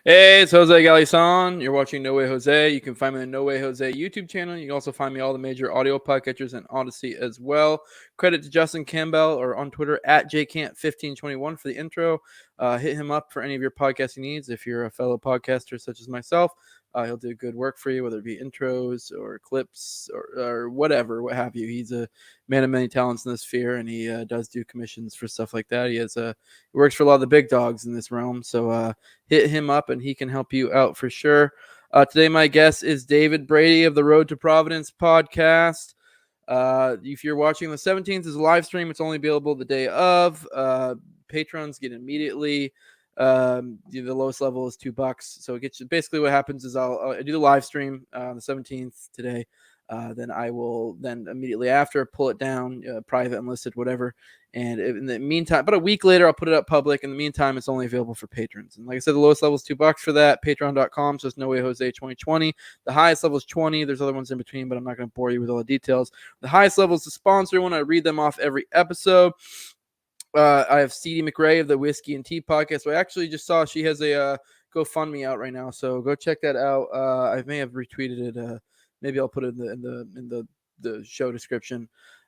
Hey, it's Jose Galison. You're watching No Way Jose. You can find me on the No Way Jose YouTube channel. You can also find me all the major audio podcatchers and Odyssey as well. Credit to Justin Campbell or on Twitter at jcant1521 for the intro. Hit him up for any of your podcasting needs. If you're a fellow podcaster such as myself, he'll do good work for you, whether it be intros or clips or whatever, what have you. He's a man of many talents in this sphere, and he does do commissions for stuff like that. He works for a lot of the big dogs in this realm, so hit him up and he can help you out for sure. Today, my guest is David Brady of the Road to Providence podcast. If you're watching the 17th is a live stream, it's only available the day of. Patrons get immediately. The lowest level is $2, so it gets you. Basically, what happens is I do the live stream on the 17th today. Then I will immediately after pull it down, private, unlisted, whatever. And in the meantime, about a week later, I'll put it up public. In the meantime, it's only available for patrons. And like I said, the lowest level is $2 for that. Patreon.com, so it's No Way Jose 2020. The highest level is 20. There's other ones in between, but I'm not going to bore you with all the details. The highest level is the sponsor one. I read them off every episode. I have C.D. McRae of the Whiskey and Tea podcast. So I actually just saw she has a GoFundMe out right now, so go check that out. I may have retweeted it. Maybe I'll put it in the show description.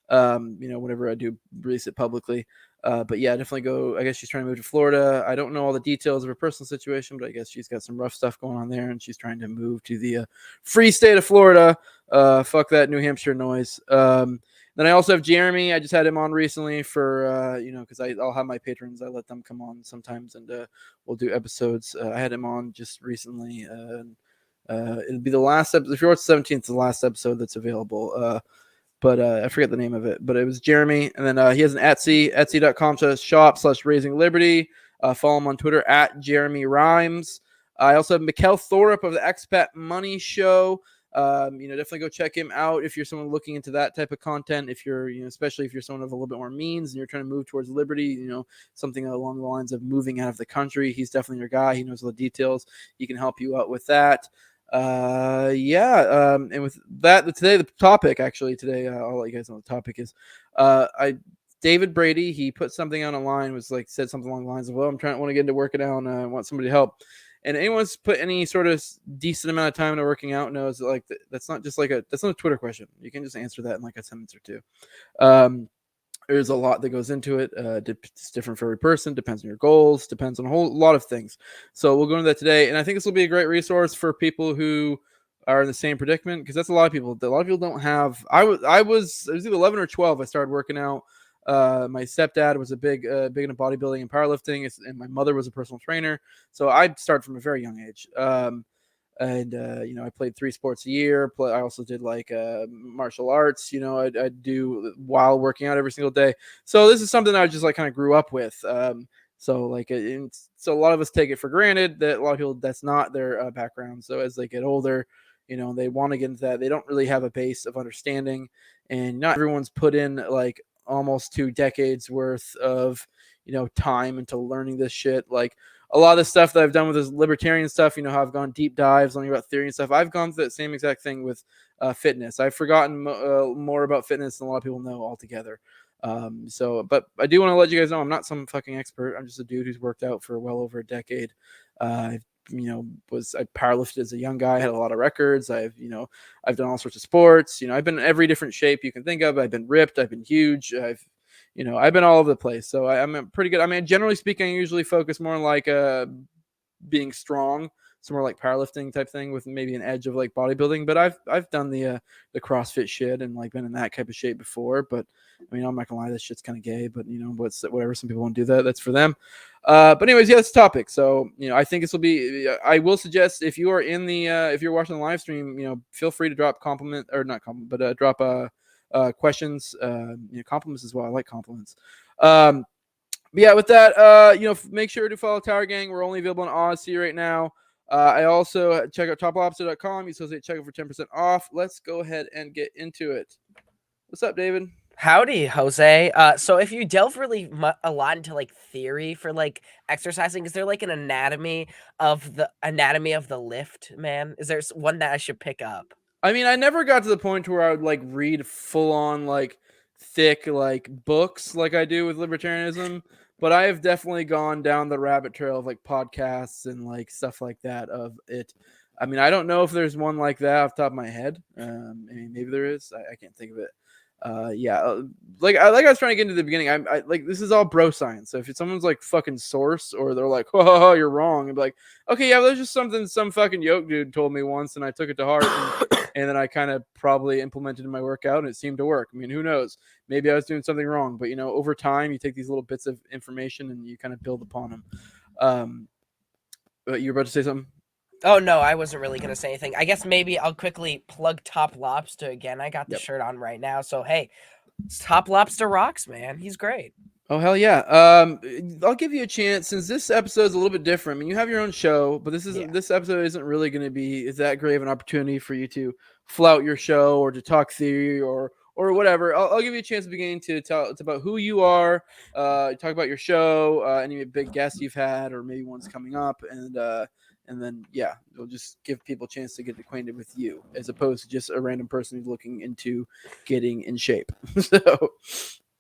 Whenever I do release it publicly. But yeah, definitely go. I guess she's trying to move to Florida. I don't know all the details of her personal situation, but I guess she's got some rough stuff going on there, and she's trying to move to the free state of Florida. Fuck that New Hampshire noise. Then I also have Jeremy. I just had him on recently for because I'll have my patrons. I let them come on sometimes, and we'll do episodes. I had him on just recently. It'll be the last episode. If you're watching the 17th, it's the last episode that's available. But I forget the name of it. But it was Jeremy. And then he has an Etsy, etsy.com/shop/raising liberty. Follow him on Twitter at Jeremy Rhymes. I also have Mikkel Thorup of the Expat Money Show. Definitely go check him out if you're someone looking into that type of content. If you're, especially if you're someone of a little bit more means and you're trying to move towards liberty, something along the lines of moving out of the country. He's definitely your guy. He knows all the details. He can help you out with that. And with that, the topic today, I'll let you guys know what the topic is. David Brady, he put something out online, said something along the lines of, well, want to get into working out and I want somebody to help. And anyone's put any sort of decent amount of time into working out knows that that's not just that's not a Twitter question. You can just answer that in like a sentence or two. There's a lot that goes into it. It's different for every person. Depends on your goals. Depends on a whole lot of things. So we'll go into that today. And I think this will be a great resource for people who are in the same predicament, because that's a lot of people. A lot of people don't have. I was either 11 or 12. I started working out. My stepdad was big into bodybuilding and powerlifting, and my mother was a personal trainer. So I started from a very young age. I played 3 sports a year. I also did martial arts, I do while working out every single day. So this is something I just kind of grew up with. So a lot of us take it for granted that a lot of people, that's not their background. So as they get older, they want to get into that. They don't really have a base of understanding, and not everyone's put in almost 2 decades worth of, time into learning this shit. A lot of the stuff that I've done with this libertarian stuff, how I've gone deep dives, learning about theory and stuff. I've gone through that same exact thing with fitness. I've forgotten more about fitness than a lot of people know altogether. But I do want to let you guys know I'm not some fucking expert. I'm just a dude who's worked out for well over a decade. I powerlifted as a young guy, had a lot of records. I've done all sorts of sports. I've been in every different shape you can think of. I've been ripped. I've been huge. I've been all over the place. So I'm pretty good. I mean, generally speaking, I usually focus more on being strong, some more powerlifting type thing with maybe an edge of bodybuilding. But I've done the CrossFit shit and been in that type of shape before. But I mean, I'm not gonna lie, this shit's kind of gay. But whatever. Some people want to do that. That's for them. But anyways, yeah, that's the topic. So I think this will be. I will suggest if you are if you're watching the live stream, feel free to drop drop questions, compliments as well. I like compliments. But yeah, with that, make sure to follow Tower Gang. We're only available on Odyssey right now. I also check out TopLobsta.com. You associate check out for 10% off. Let's go ahead and get into it. What's up, David? Howdy, Jose. So if you delve really a lot into theory for exercising, is there an anatomy of the lift, man? Is there one that I should pick up? I mean, I never got to the point where I would read full on thick books like I do with libertarianism. but I have definitely gone down the rabbit trail of like podcasts and like stuff like that of it. I mean, I don't know if there's one like that off the top of my head. I mean, maybe there is. I can't think of it. Yeah, like I was trying to get into the beginning. I like this is all bro science. So if someone's like fucking source or they're like, oh, you're wrong, and be like, okay, yeah, there's just something some fucking yoke dude told me once, and I took it to heart, and then I kind of probably implemented in my workout, and it seemed to work. I mean, who knows? Maybe I was doing something wrong, but over time, you take these little bits of information and you kind of build upon them. But you were about to say something. Oh no, I wasn't really gonna say anything. I guess maybe I'll quickly plug TopLobsta again. I got the Yep. shirt on right now, so hey, TopLobsta rocks, man. He's great. Oh hell yeah! I'll give you a chance since this episode is a little bit different. I mean, you have your own show, but Yeah. this episode isn't really going to be is that great of an opportunity for you to flout your show or to talk theory or whatever. I'll give you a chance at the beginning to tell it's about who you are, talk about your show, any big guests you've had, or maybe ones coming up, and then yeah, we'll just give people a chance to get acquainted with you as opposed to just a random person who's looking into getting in shape. So.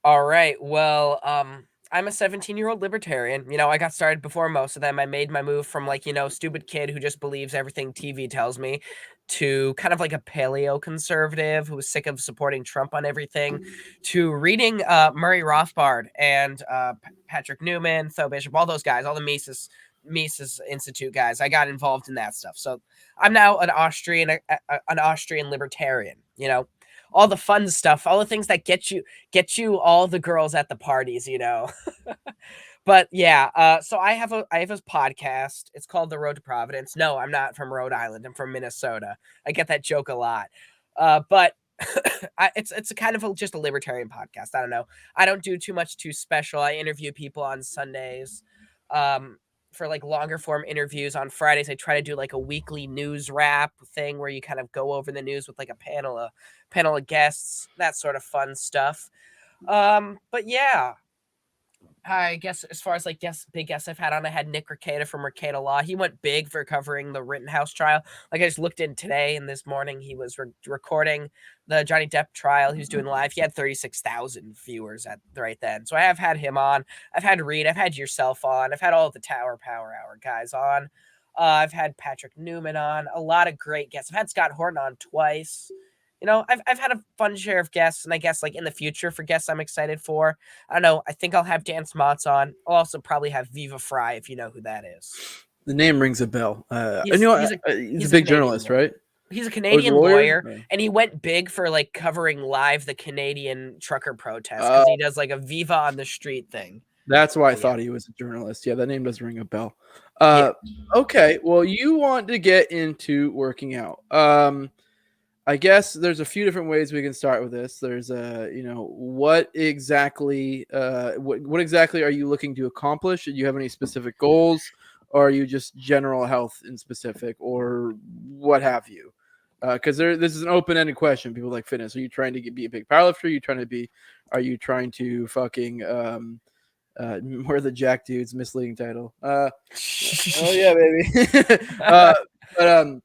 All right. Well, I'm a 17-year-old libertarian. I got started before most of them. I made my move from like, stupid kid who just believes everything TV tells me to kind of like a paleo conservative who was sick of supporting Trump on everything to reading Murray Rothbard and Patrick Newman, Tho Bishop, all those guys, all the Mises Institute guys. I got involved in that stuff. So I'm now an Austrian libertarian, all the fun stuff, all the things that get you all the girls at the parties. But yeah, so I have a podcast. It's called The Road to Providence. No, I'm not from Rhode Island. I'm from Minnesota. I get that joke a lot. But it's a kind of just a libertarian podcast. I don't know. I don't do too much too special. I interview people on Sundays. For like longer form interviews on Fridays, I try to do like a weekly news wrap thing where you kind of go over the news with like a panel of guests, that sort of fun stuff. But yeah, I guess as far as like big guests I've had on, I had Nick Rekieta from Rekieta Law. He went big for covering the Rittenhouse trial. Like I just looked in today and this morning, he was recording the Johnny Depp trial. He was doing live. He had 36,000 viewers at right then. So I have had him on. I've had Reed. I've had yourself on. I've had all the Tower Power Hour guys on. I've had Patrick Newman on. A lot of great guests. I've had Scott Horton on twice. I've had a fun share of guests, and I guess like in the future for guests I'm excited for. I don't know. I think I'll have Dan Smots on. I'll also probably have Viva Fry if you know who that is. The name rings a bell. He's he's a He's a he's a big Canadian journalist, lawyer. right? He's a Or he's a Canadian lawyer? lawyer, and he went big for like covering live the Canadian trucker protests Oh, because he does like a Viva on the street thing. that's why I So yeah, thought he was a journalist. Yeah, that name does ring a bell. yeah. Okay. Well, you want to get into working out. I guess there's a few different ways we can start with this. There's what exactly what exactly are you looking to accomplish? Do you have any specific goals, or are you just general health in specific, or what have you? Because this is an open-ended question. People like fitness. Are you trying to be a big powerlifter? Are you trying to fucking we're the Jack dudes misleading title? Oh yeah, baby. But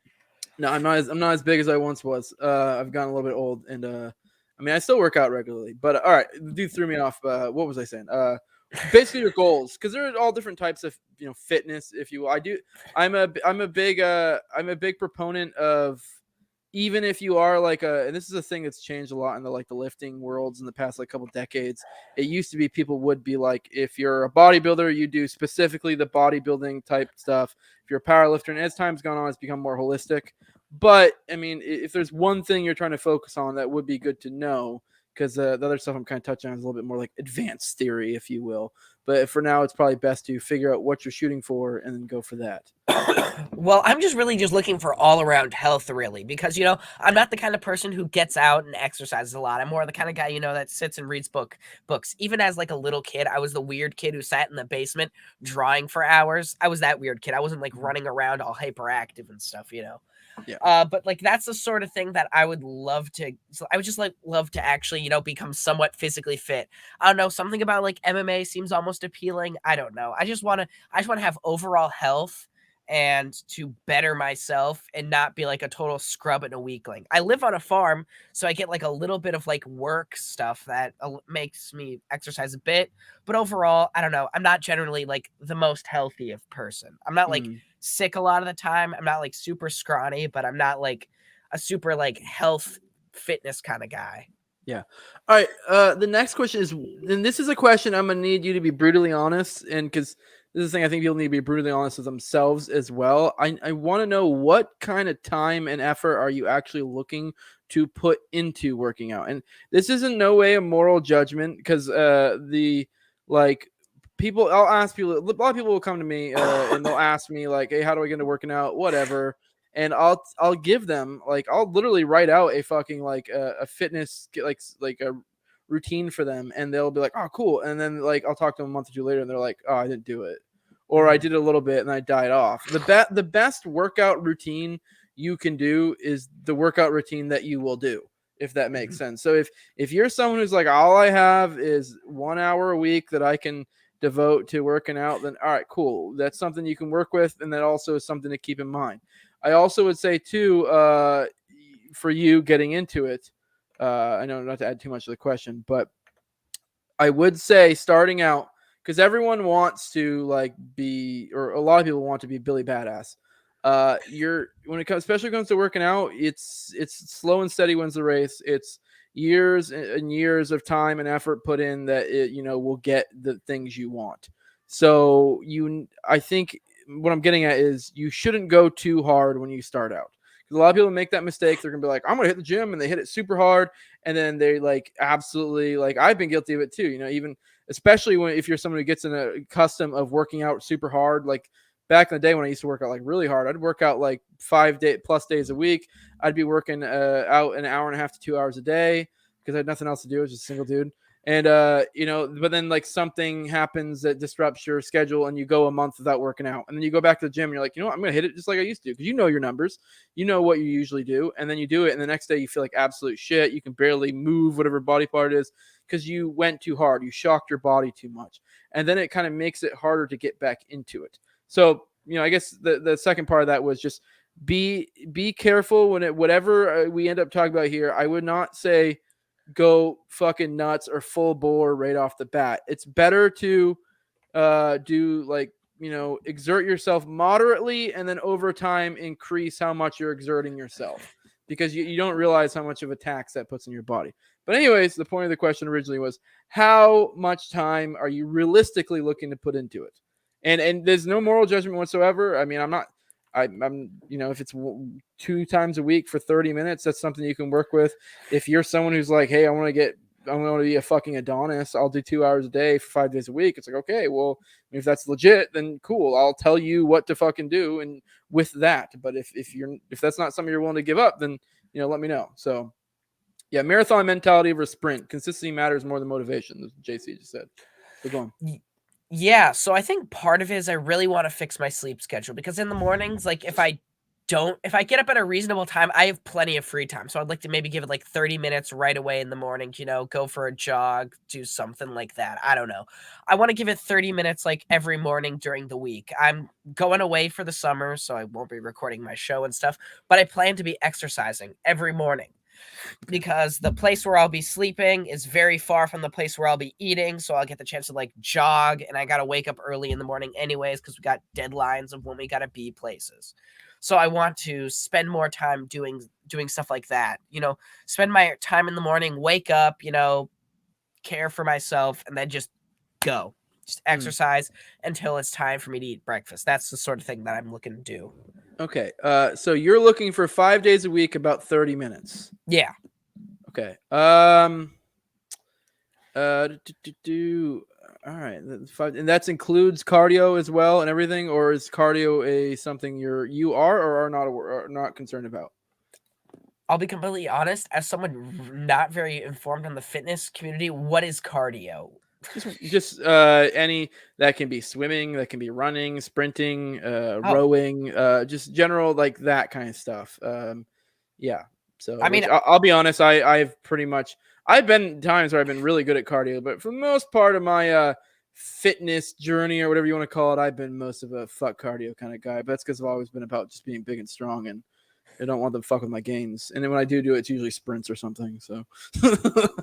no, I'm not as big as I once was. I've gotten a little bit old, and I mean I still work out regularly. But all right, the dude threw me off. What was I saying? Basically your goals, because there are all different types of fitness, if you will. I'm a big proponent of, even if you are like and this is a thing that's changed a lot in the lifting worlds in the past like couple decades. It used to be people would be like, if you're a bodybuilder, you do specifically the bodybuilding type stuff. If you're a powerlifter, and as time's gone on, it's become more holistic. But I mean, if there's one thing you're trying to focus on, that would be good to know, because the other stuff I'm kind of touching on is a little bit more like advanced theory, if you will. But for now, it's probably best to figure out what you're shooting for and then go for that. Well, I'm just really just looking for all around health, really, because I'm not the kind of person who gets out and exercises a lot. I'm more the kind of guy that sits and reads books. Even as like a little kid, I was the weird kid who sat in the basement drawing for hours. I was that weird kid. I wasn't like running around all hyperactive and stuff. Yeah. But like that's the sort of thing that I would love to. So I would just like love to actually become somewhat physically fit. I don't know, something about like MMA seems almost appealing. I don't know. I just want to have overall health and to better myself and not be like a total scrub and a weakling. I live on a farm, so I get like a little bit of like work stuff that makes me exercise a bit. But overall, I don't know. I'm not generally like the most healthy of person. I'm not like sick a lot of the time. I'm not like super scrawny, but I'm not like a super like health fitness kind of guy. Yeah. All right. The next question is, and this is a question I'm gonna need you to be brutally honest, and because this is the thing I think people need to be brutally honest with themselves as well. I want to know what kind of time and effort are you actually looking to put into working out, and this is in no way a moral judgment because the like people I'll ask people a lot of people will come to me and they'll ask me like, hey, how do I get into working out, whatever, and I'll give them like I'll literally write out a fucking like a fitness like a routine for them, and they'll be like, oh cool, and then like I'll talk to them a month or two later and they're like, oh, I didn't do it, or I did it a little bit and I died off. The best workout routine you can do is the workout routine that you will do, if that makes sense. So if you're someone who's like, all I have is 1 hour a week that I can devote to working out, then all right, cool, that's something you can work with, and that also is something to keep in mind. I also would say too, for you getting into it, I know not to add too much to the question, but I would say starting out, because everyone wants to like be, or a lot of people want to be Billy Badass. You're when it comes, especially when it comes to working out, it's slow and steady wins the race. It's years and years of time and effort put in that it, will get the things you want. So I think what I'm getting at is you shouldn't go too hard when you start out. Because a lot of people make that mistake. They're gonna be like, I'm gonna hit the gym, and they hit it super hard, and then they like absolutely like I've been guilty of it too. Even especially if you're someone who gets in a custom of working out super hard. Like back in the day when I used to work out like really hard, I'd work out like 5+ days a week. I'd be working out an hour and a half to 2 hours a day because I had nothing else to do. I was just a single dude. And but then like something happens that disrupts your schedule and you go a month without working out. And then you go back to the gym and you're like, I'm gonna hit it just like I used to, because you know your numbers, you know what you usually do, and then you do it, and the next day you feel like absolute shit. You can barely move whatever body part it is because you went too hard, you shocked your body too much, and then it kind of makes it harder to get back into it. So I guess the second part of that was just be careful whatever we end up talking about here. I would not say go fucking nuts or full bore right off the bat. It's better to do like exert yourself moderately, and then over time increase how much you're exerting yourself, because you don't realize how much of a tax that puts in your body. But anyways, the point of the question originally was, how much time are you realistically looking to put into it? And there's no moral judgment whatsoever. I mean, I'm if it's 2 times a week for 30 minutes, that's something you can work with. If you're someone who's like, hey, I want to be a fucking Adonis, I'll do 2 hours a day for 5 days a week. It's like, okay, well, if that's legit, then cool. I'll tell you what to fucking do, and with that. But if that's not something you're willing to give up, then let me know. So yeah, marathon mentality over sprint. Consistency matters more than motivation, as JC just said. So go on. Yeah, so I think part of it is I really want to fix my sleep schedule, because in the mornings, like if I get up at a reasonable time, I have plenty of free time. So I'd like to maybe give it like 30 minutes right away in the morning, go for a jog, do something like that. I don't know. I want to give it 30 minutes like every morning during the week. I'm going away for the summer, so I won't be recording my show and stuff, but I plan to be exercising every morning, because the place where I'll be sleeping is very far from the place where I'll be eating. So I'll get the chance to like jog, and I got to wake up early in the morning anyways, because we got deadlines of when we got to be places. So I want to spend more time doing stuff like that, spend my time in the morning, wake up, care for myself, and then just go. Just exercise until it's time for me to eat breakfast. That's the sort of thing that I'm looking to do. Okay. So you're looking for 5 days a week, about 30 minutes. Yeah. Okay. All right. And that includes cardio as well and everything, or is cardio something you are or are not concerned about? I'll be completely honest, as someone not very informed on the fitness community, what is cardio? Just any that can be swimming, that can be running, sprinting, rowing, just general like that kind of stuff. Yeah. So I mean, I'll be honest, I've been times where I've been really good at cardio, but for the most part of my fitness journey or whatever you want to call it, I've been most of a fuck cardio kind of guy. But that's because I've always been about just being big and strong, and I don't want them to fuck with my gains. And then when I do it, it's usually sprints or something. So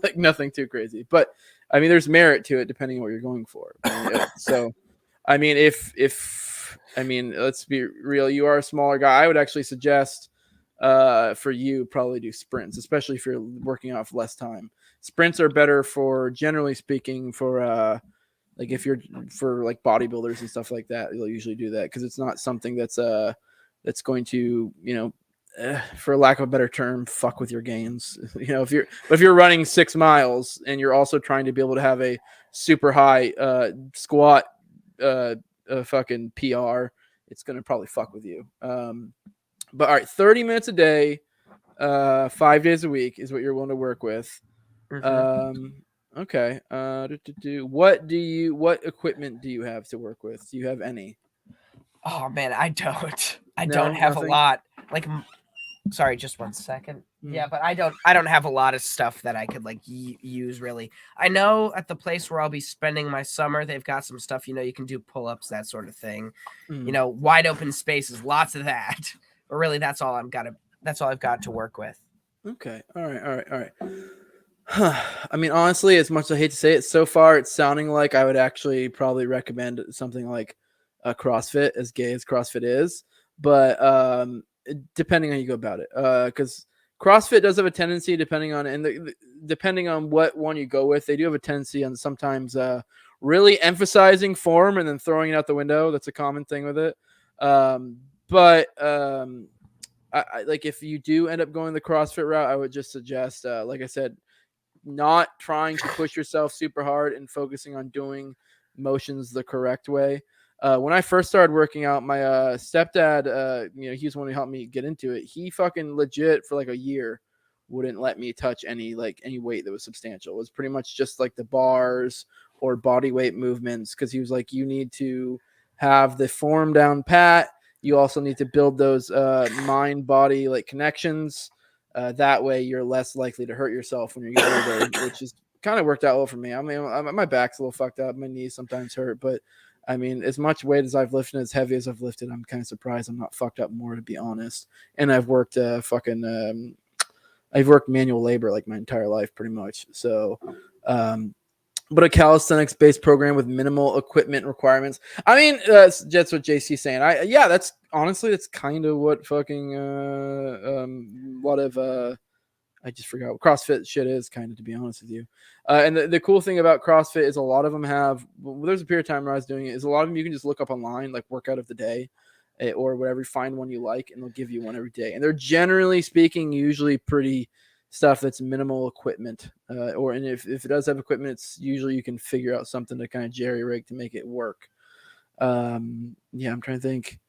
like nothing too crazy. But I mean, there's merit to it depending on what you're going for. So I mean, if I mean, let's be real, you are a smaller guy. I would actually suggest for you probably do sprints, especially if you're working out for less time. Sprints are better for, generally speaking, for like if you're for like bodybuilders and stuff like that. You'll usually do that because it's not something that's going to, you know, for lack of a better term, fuck with your gains. You know, if you're running 6 miles and you're also trying to be able to have a super high squat fucking PR, it's gonna probably fuck with you. But all right, 30 minutes a day, 5 days a week is what you're willing to work with. Okay. What equipment do you have to work with? Do you have any? Oh man, I don't. I don't No, have a nothing. lot. Like, sorry, just one second. Yeah, but I don't have a lot of stuff that I could like use really. I know at the place where I'll be spending my summer, they've got some stuff. You know, you can do pull-ups, that sort of thing. You know, wide open spaces, lots of that. But really, that's all I've got to work with. Okay. All right. I mean, honestly, as much as I hate to say it, so far it's sounding like I would actually probably recommend something like a CrossFit, as gay as CrossFit is. But depending on how you go about it, because CrossFit does have a tendency, depending on depending on what one you go with, they do have a tendency on sometimes really emphasizing form and then throwing it out the window. That's a common thing with it. But I like if you do end up going the CrossFit route, I would just suggest, like I said, not trying to push yourself super hard and focusing on doing motions the correct way. When I first started working out, my stepdad, you know, he was the one who helped me get into it. He fucking legit for like a year wouldn't let me touch any weight that was substantial. It was pretty much just like the bars or body weight movements, because he was like, you need to have the form down pat. You also need to build those mind body like connections. That way, you're less likely to hurt yourself when you're older, which is kind of worked out well for me. I mean, my back's a little fucked up. My knees sometimes hurt, but I mean, as much weight as I've lifted, as heavy as I've lifted, I'm kind of surprised I'm not fucked up more, to be honest. And I've worked I've worked manual labor like my entire life, pretty much. So, but a calisthenics based program with minimal equipment requirements. I mean, that's what JC's saying. That's honestly, that's kind of what fucking a lot of I just forgot what CrossFit shit is, kind of, to be honest with you. And the cool thing about CrossFit is a lot of them have, well, there's a period of time where I was doing it, is a lot of them you can just look up online, like workout of the day or whatever, find one you like, and they'll give you one every day. And they're generally speaking, usually pretty stuff that's minimal equipment. And if it does have equipment, it's usually you can figure out something to kind of jerry rig to make it work. Yeah, I'm trying to think.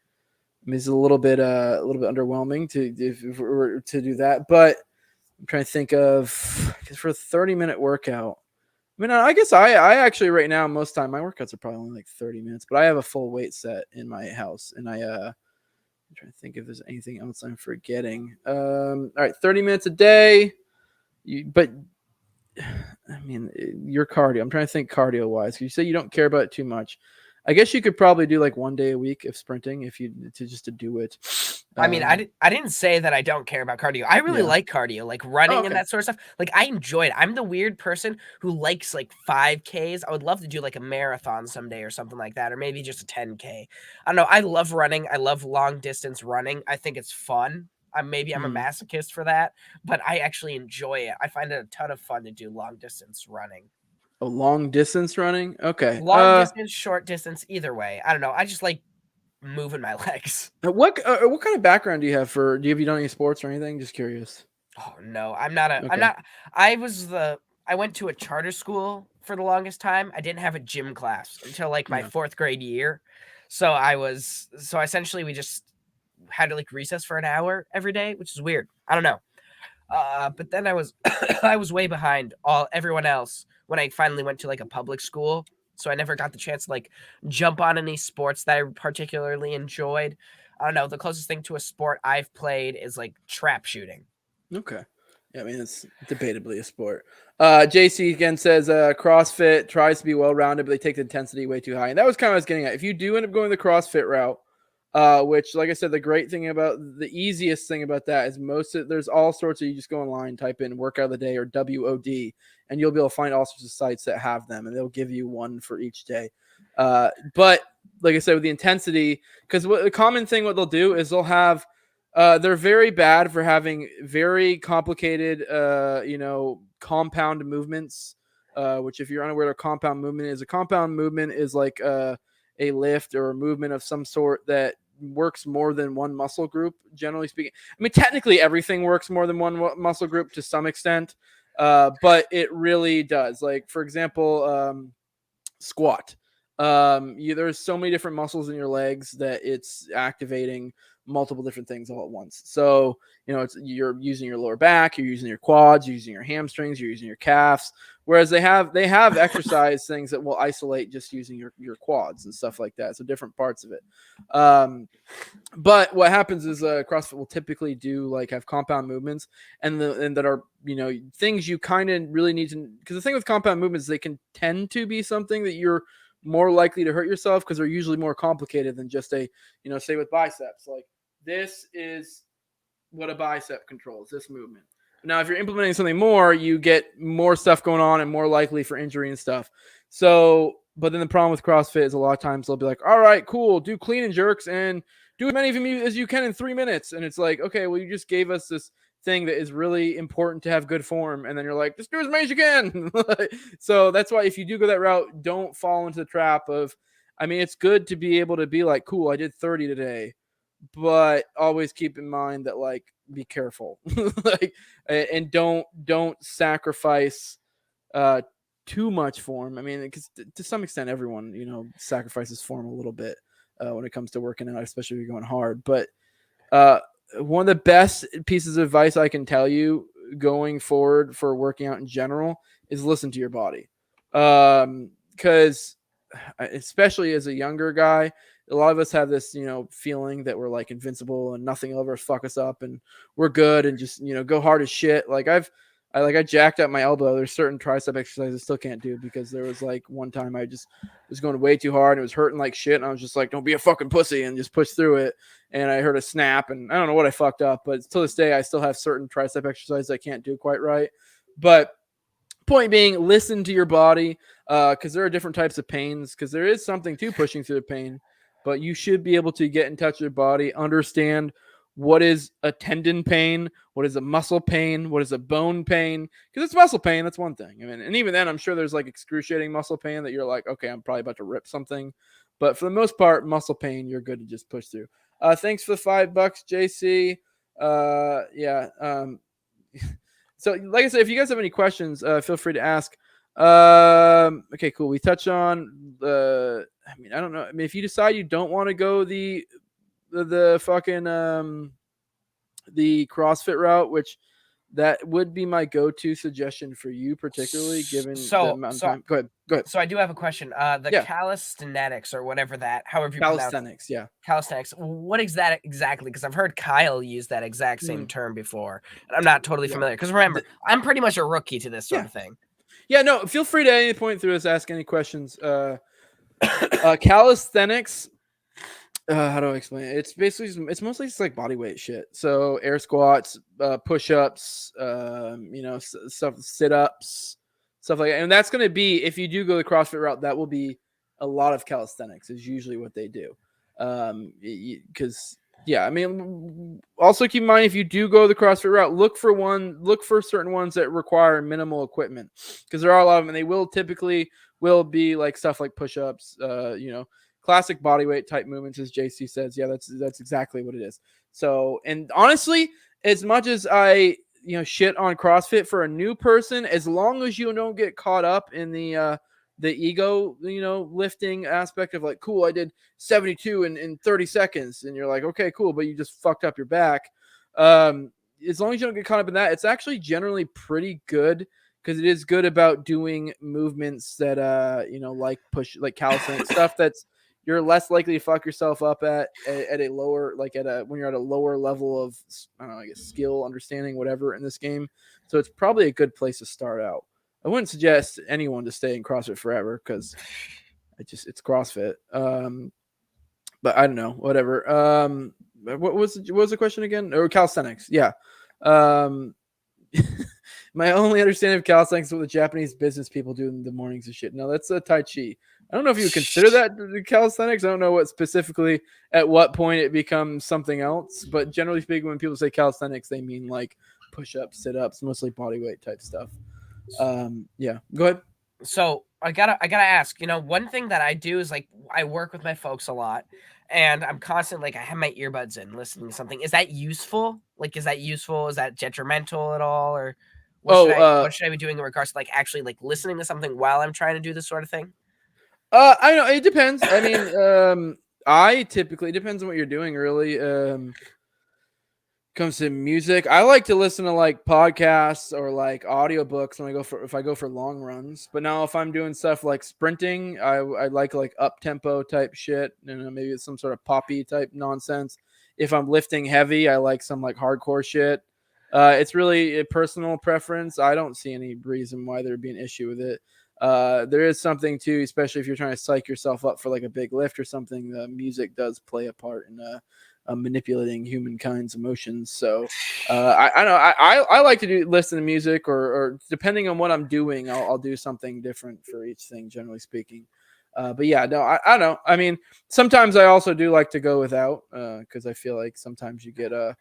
I mean, it's a little bit underwhelming to do that, but I'm trying to think of, because for a 30-minute workout, I mean, I guess I actually right now, most of the time my workouts are probably only like 30 minutes, but I have a full weight set in my house, and I'm trying to think if there's anything else I'm forgetting. All right, 30 minutes a day, but I mean, your cardio. I'm trying to think cardio wise. You say you don't care about it too much. I guess you could probably do like 1 day a week of sprinting if you to do it. I mean, I didn't say that I don't care about cardio. I really like cardio, like running and that sort of stuff. Like, I enjoy it. I'm the weird person who likes like 5Ks. I would love to do like a marathon someday or something like that, or maybe just a 10K. I don't know. I love running. I love long distance running. I think it's fun. I'm a masochist for that, but I actually enjoy it. I find it a ton of fun to do long distance running. A long distance running. Okay. Long distance, short distance, either way. I don't know. I just like moving my legs. What kind of background do you have for? Have you done any sports or anything? Just curious. Oh no, I'm not a. I'm Okay. not. I went to a charter school for the longest time. I didn't have a gym class until like my Yeah. 4th grade year. So essentially we just had to like recess for an hour every day, which is weird. I don't know. But then I was I was way behind everyone else when I finally went to like a public school. So I never got the chance to like jump on any sports that I particularly enjoyed. I don't know. The closest thing to a sport I've played is like trap shooting. Okay. Yeah, I mean, it's debatably a sport. JC again says CrossFit tries to be well-rounded, but they take the intensity way too high. And that was kind of what I was getting at. If you do end up going the CrossFit route, which, like I said, the great thing about the easiest thing about that is there's all sorts of, you just go online, type in workout of the day or WOD, and you'll be able to find all sorts of sites that have them, and they'll give you one for each day. But like I said, with the intensity, because the common thing, what they'll do is they'll have, they're very bad for having very complicated, compound movements. Which, if you're unaware of compound movement is, a compound movement is like a lift or a movement of some sort that works more than one muscle group. Generally speaking, I mean, technically everything works more than one muscle group to some extent, but it really does. Like, for example, squat. There's so many different muscles in your legs that it's activating multiple different things all at once. So, you're using your lower back, you're using your quads, you're using your hamstrings, you're using your calves. Whereas they have exercise things that will isolate just using your quads and stuff like that. So different parts of it. But what happens is CrossFit will typically do like have compound movements and that are, things you kind of really need to, because the thing with compound movements, they can tend to be something that you're more likely to hurt yourself because they're usually more complicated than just a, say with biceps, like this is what a bicep controls, this movement. Now, if you're implementing something more, you get more stuff going on and more likely for injury and stuff. So, but then the problem with CrossFit is a lot of times they'll be like, all right, cool, do clean and jerks and do as many of them as you can in 3 minutes. And it's like, okay, well, you just gave us this thing that is really important to have good form. And then you're like, just do as many as you can. So that's why if you do go that route, don't fall into the trap of, I mean, it's good to be able to be like, cool, I did 30 today, but always keep in mind that, like, be careful, like, and don't sacrifice too much form. I mean, because to some extent, everyone sacrifices form a little bit when it comes to working out, especially if you're going hard. But one of the best pieces of advice I can tell you going forward for working out in general is listen to your body, because especially as a younger guy, a lot of us have this, feeling that we're like invincible and nothing will ever fuck us up and we're good and just, go hard as shit. Like I jacked up my elbow. There's certain tricep exercises I still can't do because there was like one time I just was going way too hard and it was hurting like shit. And I was just like, don't be a fucking pussy and just push through it. And I heard a snap and I don't know what I fucked up, but to this day, I still have certain tricep exercises I can't do quite right. But point being, listen to your body, because there are different types of pains, because there is something to pushing through the pain, but you should be able to get in touch with your body, understand what is a tendon pain, what is a muscle pain, what is a bone pain, because it's muscle pain, that's one thing. I mean, and even then, I'm sure there's like excruciating muscle pain that you're like, okay, I'm probably about to rip something, but for the most part, muscle pain, you're good to just push through. Thanks for the $5, JC. Yeah. So, like I said, if you guys have any questions, feel free to ask. Okay, cool. We touched on the. I mean, I don't know. I mean, if you decide you don't want to go the fucking the CrossFit route, which that would be my go-to suggestion for you, particularly given the amount of time. Go ahead. So I do have a question. The Yeah. calisthenics or whatever however you Calisthenics, yeah. Calisthenics. What is that exactly? Because I've heard Kyle use that exact same term before, and I'm not totally familiar. Because remember, I'm pretty much a rookie to this sort of thing. Yeah, no, feel free to at any point through this ask any questions. Calisthenics, how do I explain it? It's mostly just like body weight shit. So air squats, push-ups, stuff, sit-ups, stuff like that. And that's going to be, if you do go the CrossFit route, that will be a lot of calisthenics is usually what they do. Because I mean, also keep in mind, if you do go the CrossFit route, look for certain ones that require minimal equipment, because there are a lot of them, and they will typically be like stuff like push-ups, classic bodyweight type movements, as JC says. Yeah, that's exactly what it is. So, and honestly, as much as I shit on CrossFit for a new person, as long as you don't get caught up in the ego, lifting aspect of like, cool, I did 72 in 30 seconds, and you're like, okay, cool, but you just fucked up your back. As long as you don't get caught up in that, it's actually generally pretty good, because it is good about doing movements that like push, like calisthenics stuff that's you're less likely to fuck yourself up at a lower, like when you're at a lower level of, I don't know, I guess skill, understanding, whatever in this game. So it's probably a good place to start out. I wouldn't suggest anyone to stay in CrossFit forever because it's CrossFit. But I don't know, whatever. What was the question again? Or calisthenics? Yeah. Um, my only understanding of calisthenics is what the Japanese business people do in the mornings and shit. No, that's a Tai Chi. I don't know if you would consider that the calisthenics. I don't know what specifically at what point it becomes something else. But generally speaking, when people say calisthenics, they mean like push-ups, sit-ups, mostly body weight type stuff. Yeah, go ahead. So I gotta ask, one thing that I do is like I work with my folks a lot, and I'm constantly like I have my earbuds in listening to something. Is that useful? Like, is that useful? Is that detrimental at all? Or Oh, what should I be doing in regards to like actually like listening to something while I'm trying to do this sort of thing? I know it depends. I mean, I typically, it depends on what you're doing, really. Comes to music, I like to listen to like podcasts or like audiobooks when I go for if I go for long runs. But now if I'm doing stuff like sprinting, I like up tempo type shit. Maybe it's some sort of poppy type nonsense. If I'm lifting heavy, I like some like hardcore shit. It's really a personal preference. I don't see any reason why there'd be an issue with it. There is something too, especially if you're trying to psych yourself up for like a big lift or something. The music does play a part in manipulating humankind's emotions. So I know I like to listen to music or depending on what I'm doing, I'll do something different for each thing. Generally speaking, but yeah, no, I don't know. I mean, sometimes I also do like to go without because I feel like sometimes you get a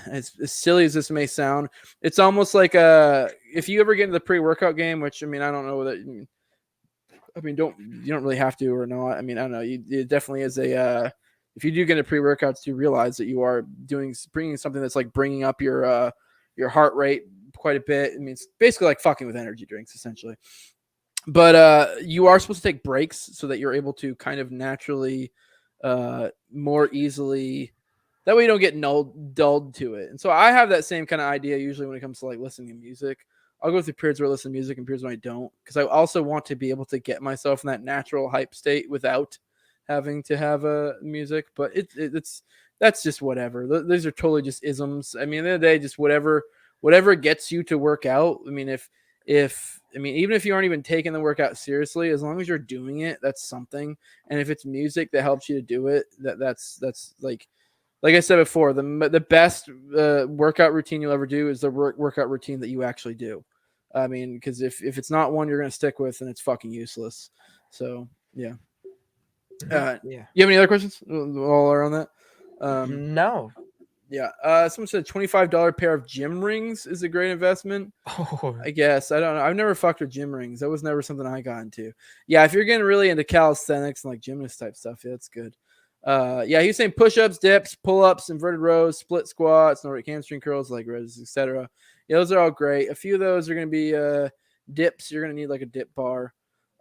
as silly as this may sound, it's almost like if you ever get into the pre-workout game, which I mean I don't know that. I mean, you don't really have to or not. I mean, I don't know. It definitely is a. If you do get into pre-workouts, you realize that you are bringing something that's like bringing up your heart rate quite a bit. I mean, it's basically like fucking with energy drinks, essentially. But you are supposed to take breaks so that you're able to kind of naturally, more easily. That way you don't get dulled to it. And so I have that same kind of idea usually when it comes to like listening to music. I'll go through periods where I listen to music and periods when I don't, because I also want to be able to get myself in that natural hype state without having to have a music. But it's that's just whatever. These are totally just isms. I mean, at the end of the day, just whatever gets you to work out. I mean, if I mean, even if you aren't even taking the workout seriously, as long as you're doing it, that's something. And if it's music that helps you to do it, that's like I said before, the best workout routine you'll ever do is the workout routine that you actually do. I mean, because if it's not one you're going to stick with, then it's fucking useless. So yeah. Yeah. You have any other questions all around that? No. Yeah. Someone said $25 pair of gym rings is a great investment. Oh. I guess I don't know. I've never fucked with gym rings. That was never something I got into. Yeah, if you're getting really into calisthenics and like gymnast type stuff, yeah, that's good. Yeah, he was saying push-ups, dips, pull-ups, inverted rows, split squats, Nordic hamstring curls, leg raises, etc. Yeah, those are all great. A few of those are going to be dips. You're going to need like a dip bar.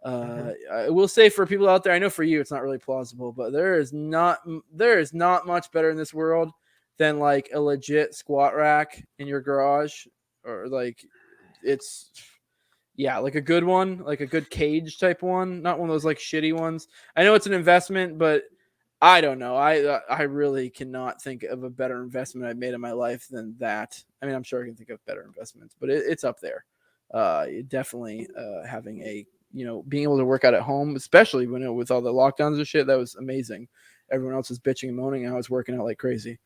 I will say for people out there, I know for you it's not really plausible, but there is not much better in this world than like a legit squat rack in your garage, or like it's yeah, like a good one, like a good cage type one, not one of those like shitty ones. I know it's an investment, but I don't know. I really cannot think of a better investment I've made in my life than that. I mean, I'm sure I can think of better investments, but it's up there. Definitely having being able to work out at home, especially when with all the lockdowns and shit, that was amazing. Everyone else was bitching and moaning, and I was working out like crazy.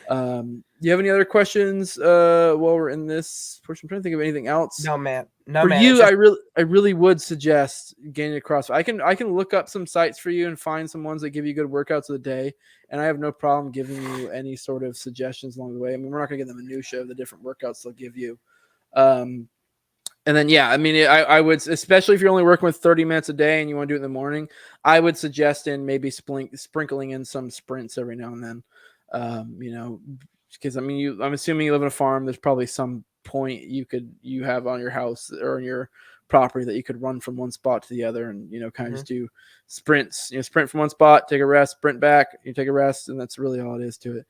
Do you have any other questions while we're in this portion? I'm trying to think of anything else. No, man. No, For man. you, It's just, I really would suggest gaining a CrossFit. I can look up some sites for you and find some ones that give you good workouts of the day, and I have no problem giving you any sort of suggestions along the way. I mean, we're not gonna get the minutia of the different workouts they'll give you. And then yeah, I mean, I would, especially if you're only working with 30 minutes a day and you want to do it in the morning, I would suggest in maybe sprinkling in some sprints every now and then. Because I mean, I'm assuming you live on a farm. There's probably some point you have on your house or on your property that you could run from one spot to the other, and kind of just do sprints. Sprint from one spot, take a rest, sprint back, you take a rest, and that's really all it is to it.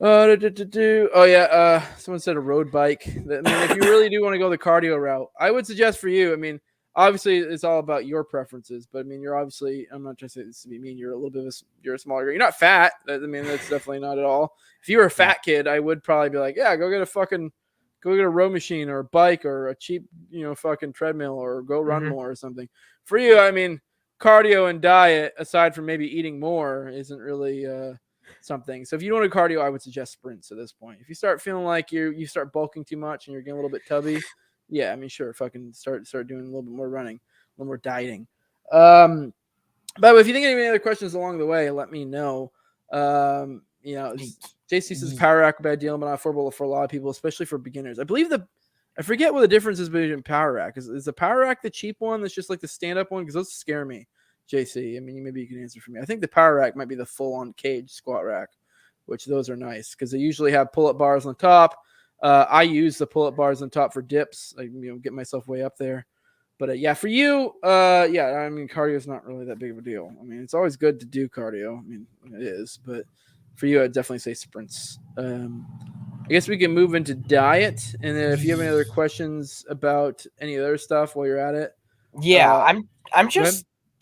Oh yeah. Someone said a road bike. I mean, if you really do want to go the cardio route, I would suggest for you. I mean, obviously it's all about your preferences, but I mean, you're obviously, I'm not trying to say this to be mean, you're a little bit of you're a smaller guy. You're not fat. I mean, that's definitely not at all. If you were a Yeah. fat kid, I would probably be like, yeah, go get a row machine or a bike or a cheap, fucking treadmill, or go run Hmm. more or something. For you, I mean, cardio and diet, aside from maybe eating more, isn't really something. So if you don't want to cardio, I would suggest sprints at this point. If you start feeling like you start bulking too much and you're getting a little bit tubby, yeah, I mean, sure, fucking start doing a little bit more running, a little more dieting. Um, but if you think of any other questions along the way, let me know. JC says power rack bad deal, but not affordable for a lot of people, especially for beginners. I forget what the difference is between power rack. Is the power rack the cheap one that's just like the stand up one? Because those scare me, JC. I mean, maybe you can answer for me. I think the power rack might be the full on cage squat rack, which those are nice because they usually have pull up bars on top. I use the pull up bars on top for dips. I get myself way up there. But yeah, for you, yeah, I mean, cardio is not really that big of a deal. I mean, it's always good to do cardio. I mean, it is, but for you, I'd definitely say sprints. I guess we can move into diet, and then if you have any other questions about any other stuff while you're at it, Yeah, uh, I'm go ahead.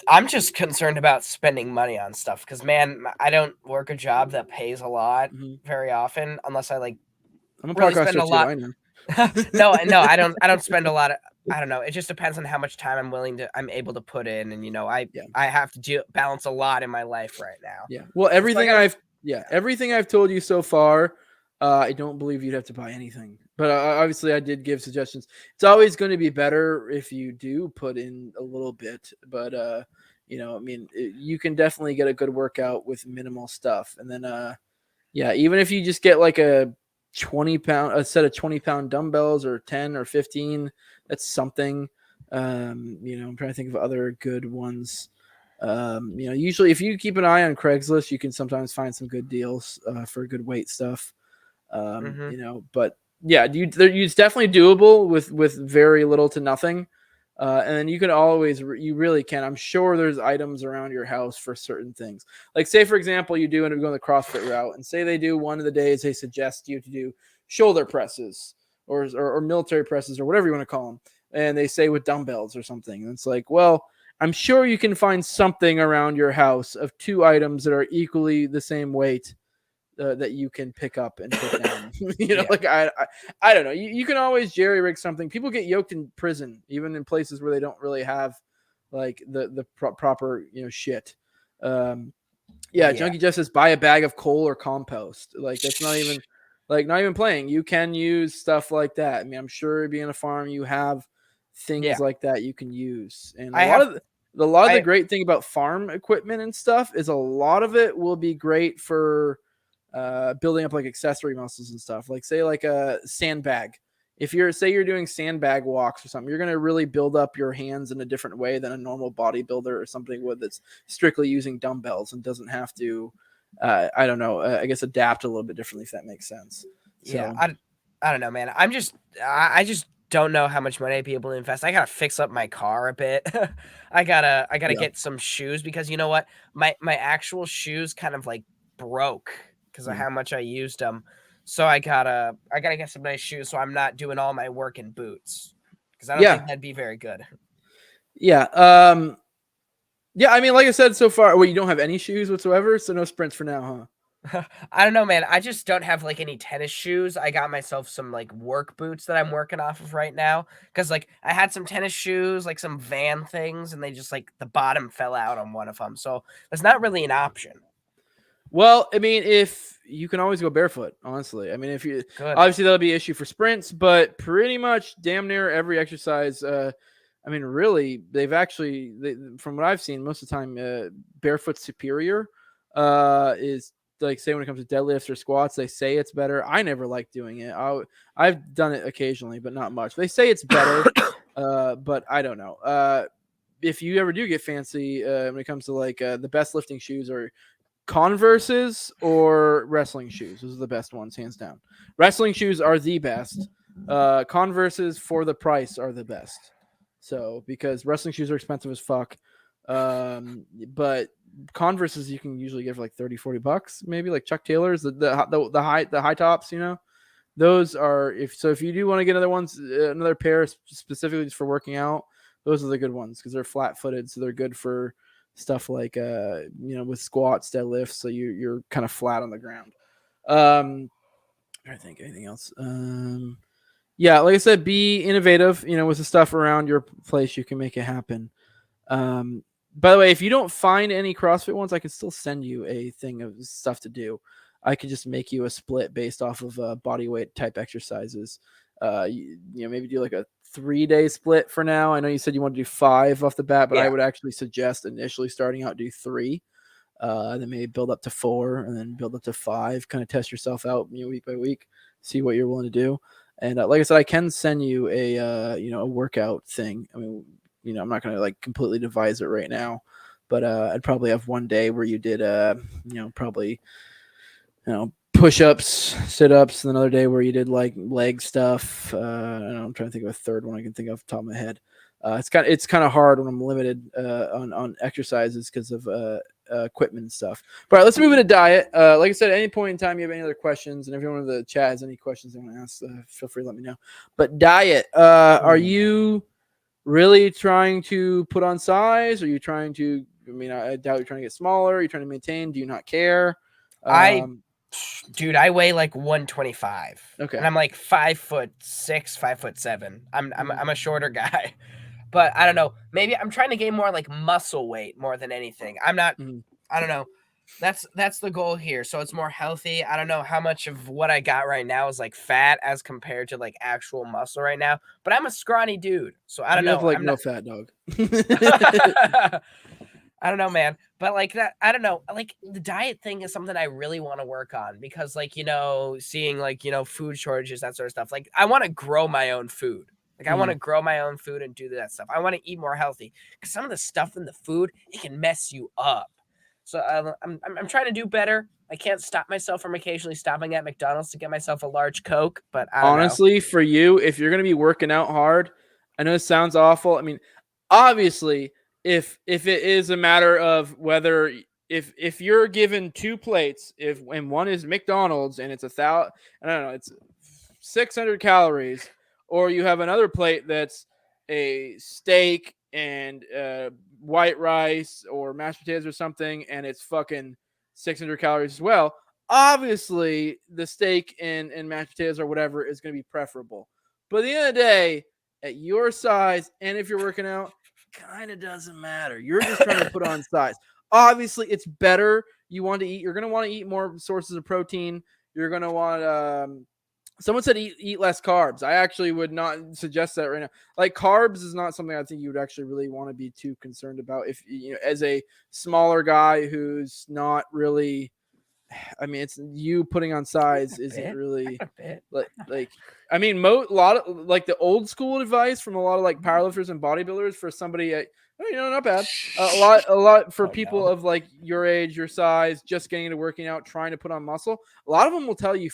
I'm just concerned about spending money on stuff because man, I don't work a job that pays a lot Mm-hmm. very often unless I like I'm a really spend podcaster a too. lot. I know. No, I don't spend a lot of. I don't know. It just depends on how much time I'm able to put in, and Yeah. I have to balance a lot in my life right now. Yeah. Well, So I gotta. everything I've told you so far, I don't believe you'd have to buy anything. But obviously, I did give suggestions. It's always going to be better if you do put in a little bit. But I mean, you can definitely get a good workout with minimal stuff. And then, yeah, even if you just get like a a set of 20-pound dumbbells or 10 or 15, that's something. I'm trying to think of other good ones. Usually if you keep an eye on Craigslist, you can sometimes find some good deals for good weight stuff. Hmm. But yeah, it's definitely doable with very little to nothing. And then you can always, you really can. I'm sure there's items around your house for certain things. Like, say, for example, you do end up going the CrossFit route, and say they do one of the days they suggest you to do shoulder presses or military presses or whatever you want to call them. And they say with dumbbells or something. And it's like, well, I'm sure you can find something around your house of two items that are equally the same weight that you can pick up and put down. Yeah. Like I don't know. You can always jerry rig something. People get yoked in prison, even in places where they don't really have like the proper shit. Um, yeah, Yeah. Junkie just says buy a bag of coal or compost. Like that's not even playing. You can use stuff like that. I mean, I'm sure being a farm, you have things Yeah. like that you can use, and I have. a lot of the I. great thing about farm equipment and stuff is a lot of it will be great for building up like accessory muscles and stuff. Like say like a sandbag. If you're doing sandbag walks or something, you're gonna really build up your hands in a different way than a normal bodybuilder or something that's strictly using dumbbells and doesn't have to. I don't know. I guess adapt a little bit differently if that makes sense. Yeah. So I don't know, man. I just don't know how much money I'd be able to invest. I gotta fix up my car a bit. I gotta yeah, get some shoes because you know what? My actual shoes kind of like broke because of yeah, how much I used them. So I gotta get some nice shoes so I'm not doing all my work in boots because I don't yeah, think that'd be very good. yeah. Yeah. I mean, like I said so far, well, you don't have any shoes whatsoever, so no sprints for now, huh? I don't know, man. I just don't have like any tennis shoes. I got myself some like work boots that I'm working off of right now because like I had some tennis shoes, like some Van things, and they just like the bottom fell out on one of them. So that's not really an option. Well, I mean, if you can always go barefoot, honestly. I mean, if you Good. obviously that'll be an issue for sprints, but pretty much damn near every exercise. I mean, really, from what I've seen, most of the time, barefoot superior. Is like say when it comes to deadlifts or squats, they say it's better. I never like doing it. I've done it occasionally, but not much. They say it's better, but I don't know. If you ever do get fancy when it comes to like the best lifting shoes or Converses or wrestling shoes. Those are the best ones, hands down. Wrestling shoes are the best. Converses for the price are the best. So because wrestling shoes are expensive as fuck. But Converses you can usually get for like 30, $40, maybe like Chuck Taylor's, the high tops, those are if you do want to get another pair specifically just for working out, Those are the good ones because they're flat-footed, so they're good for stuff like with squats, deadlifts. So you're kind of flat on the ground. I think anything else. Yeah, like I said, be innovative. With the stuff around your place, you can make it happen. By the way, if you don't find any CrossFit ones, I can still send you a thing of stuff to do. I could just make you a split based off of body weight type exercises. Maybe do like a 3-day split for now. I know you said you want to do 5 off the bat, but I would actually suggest initially starting out do 3, then maybe build up to 4, and then build up to 5. Kind of test yourself out, week by week, see what you're willing to do. And like I said, I can send you a workout thing. I mean, I'm not going to like completely devise it right now, but I'd probably have one day where you did probably push-ups, sit-ups, and another day where you did like leg stuff. I'm trying to think of a third one I can think of off the top of my head. It's kind of hard when I'm limited on exercises because of equipment and stuff. But all right, let's move into diet. Like I said, at any point in time you have any other questions, and if anyone in the chat has any questions they want to ask, feel free to let me know. But diet, are you really trying to put on size? Are you trying to? I mean, I doubt you're trying to get smaller. Are you trying to maintain? Do you not care? Dude, I weigh like 125. Okay. And I'm like 5'6", 5'7". I'm a shorter guy. But I don't know. Maybe I'm trying to gain more like muscle weight more than anything. I'm not. I don't know. That's the goal here. So it's more healthy. I don't know how much of what I got right now is like fat as compared to like actual muscle right now. But I'm a scrawny dude, so I don't know. You have like I'm no not... fat, dog. I don't know, man. But like that, I don't know. Like the diet thing is something I really want to work on because like, seeing like, food shortages, that sort of stuff. Like I want to grow my own food. Like I want to grow my own food and do that stuff. I want to eat more healthy because some of the stuff in the food, it can mess you up. So I'm trying to do better. I can't stop myself from occasionally stopping at McDonald's to get myself a large Coke, but I don't Honestly, for you, if you're going to be working out hard, I know it sounds awful. I mean, obviously, if it is a matter of whether if you're given 2 plates, and one is McDonald's and it's 1,000, I don't know, it's 600 calories, or you have another plate that's a steak and white rice or mashed potatoes or something, and it's fucking 600 calories as well. Obviously, the steak and mashed potatoes or whatever is going to be preferable. But at the end of the day, at your size, and if you're working out, kind of doesn't matter. You're just trying to put on size. Obviously, it's better. You're going to want to eat more sources of protein. You're going to want someone said eat less carbs. I actually would not suggest that right now. Like carbs is not something I think you would actually really want to be too concerned about if as a smaller guy who's not really. I mean, it's you putting on size isn't really like. I mean, a lot of like the old school advice from a lot of like powerlifters and bodybuilders for somebody not bad. A lot for people of like your age, your size, just getting into working out, trying to put on muscle. A lot of them will tell you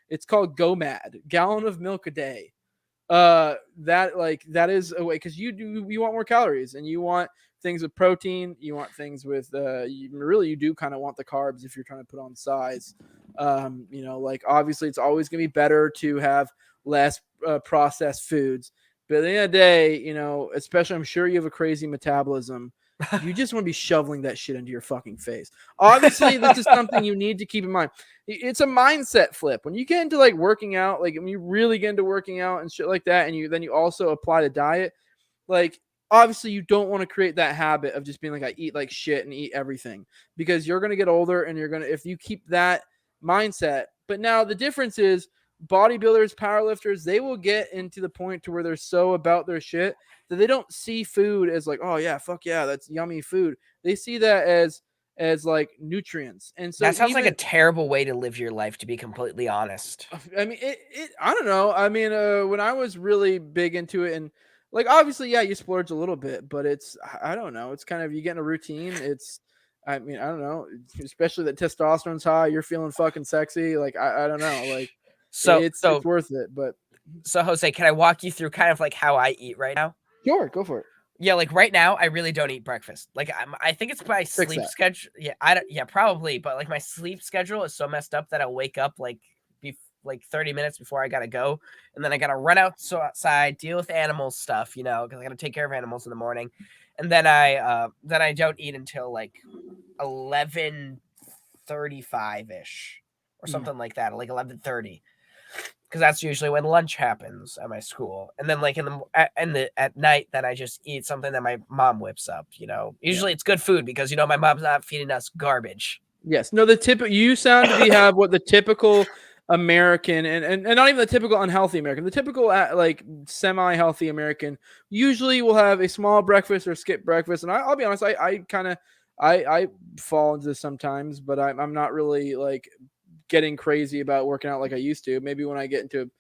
it's called go mad, gallon of milk a day. That is a way because you want more calories and you want things with protein, you want things with you do kind of want the carbs if you're trying to put on size. Like obviously it's always going to be better to have less processed foods, but at the end of the day, especially I'm sure you have a crazy metabolism. You just want to be shoveling that shit into your fucking face. Obviously, this is something you need to keep in mind. It's a mindset flip. When you get into like working out, like when you really get into working out and shit like that, and you also apply the diet, like obviously you don't want to create that habit of just being like I eat like shit and eat everything because you're gonna get older and if you keep that mindset. But now the difference is bodybuilders, powerlifters, they will get into the point to where they're so about their shit that they don't see food as like, oh yeah, fuck yeah, that's yummy food. They see that as like nutrients. And so that sounds like a terrible way to live your life, to be completely honest. I mean, I don't know. I mean, when I was really big into it and like, obviously, yeah, you splurge a little bit, but I don't know. It's kind of, you get in a routine. I mean, I don't know, especially that testosterone's high. You're feeling fucking sexy. Like, I don't know. Like, it's worth it. But so Jose, can I walk you through kind of like how I eat right now? Sure, go for it. Yeah, like right now, I really don't eat breakfast. Like I think it's my sleep schedule. Yeah, probably. But like my sleep schedule is so messed up that I wake up like like 30 minutes before I gotta go, and then I gotta run outside, deal with animal stuff, because I gotta take care of animals in the morning, and then I don't eat until like 11:35 ish or something like that, like 11:30, because that's usually when lunch happens at my school. And then like at night, then I just eat something that my mom whips up. Usually it's good food because my mom's not feeding us garbage. Yes. No, you sound to have what the typical American and not even the typical unhealthy American, the typical like semi-healthy American usually will have a small breakfast or skip breakfast. And I'll be honest, I kind of I fall into this sometimes, but I'm not really like getting crazy about working out like I used to. Maybe when I get into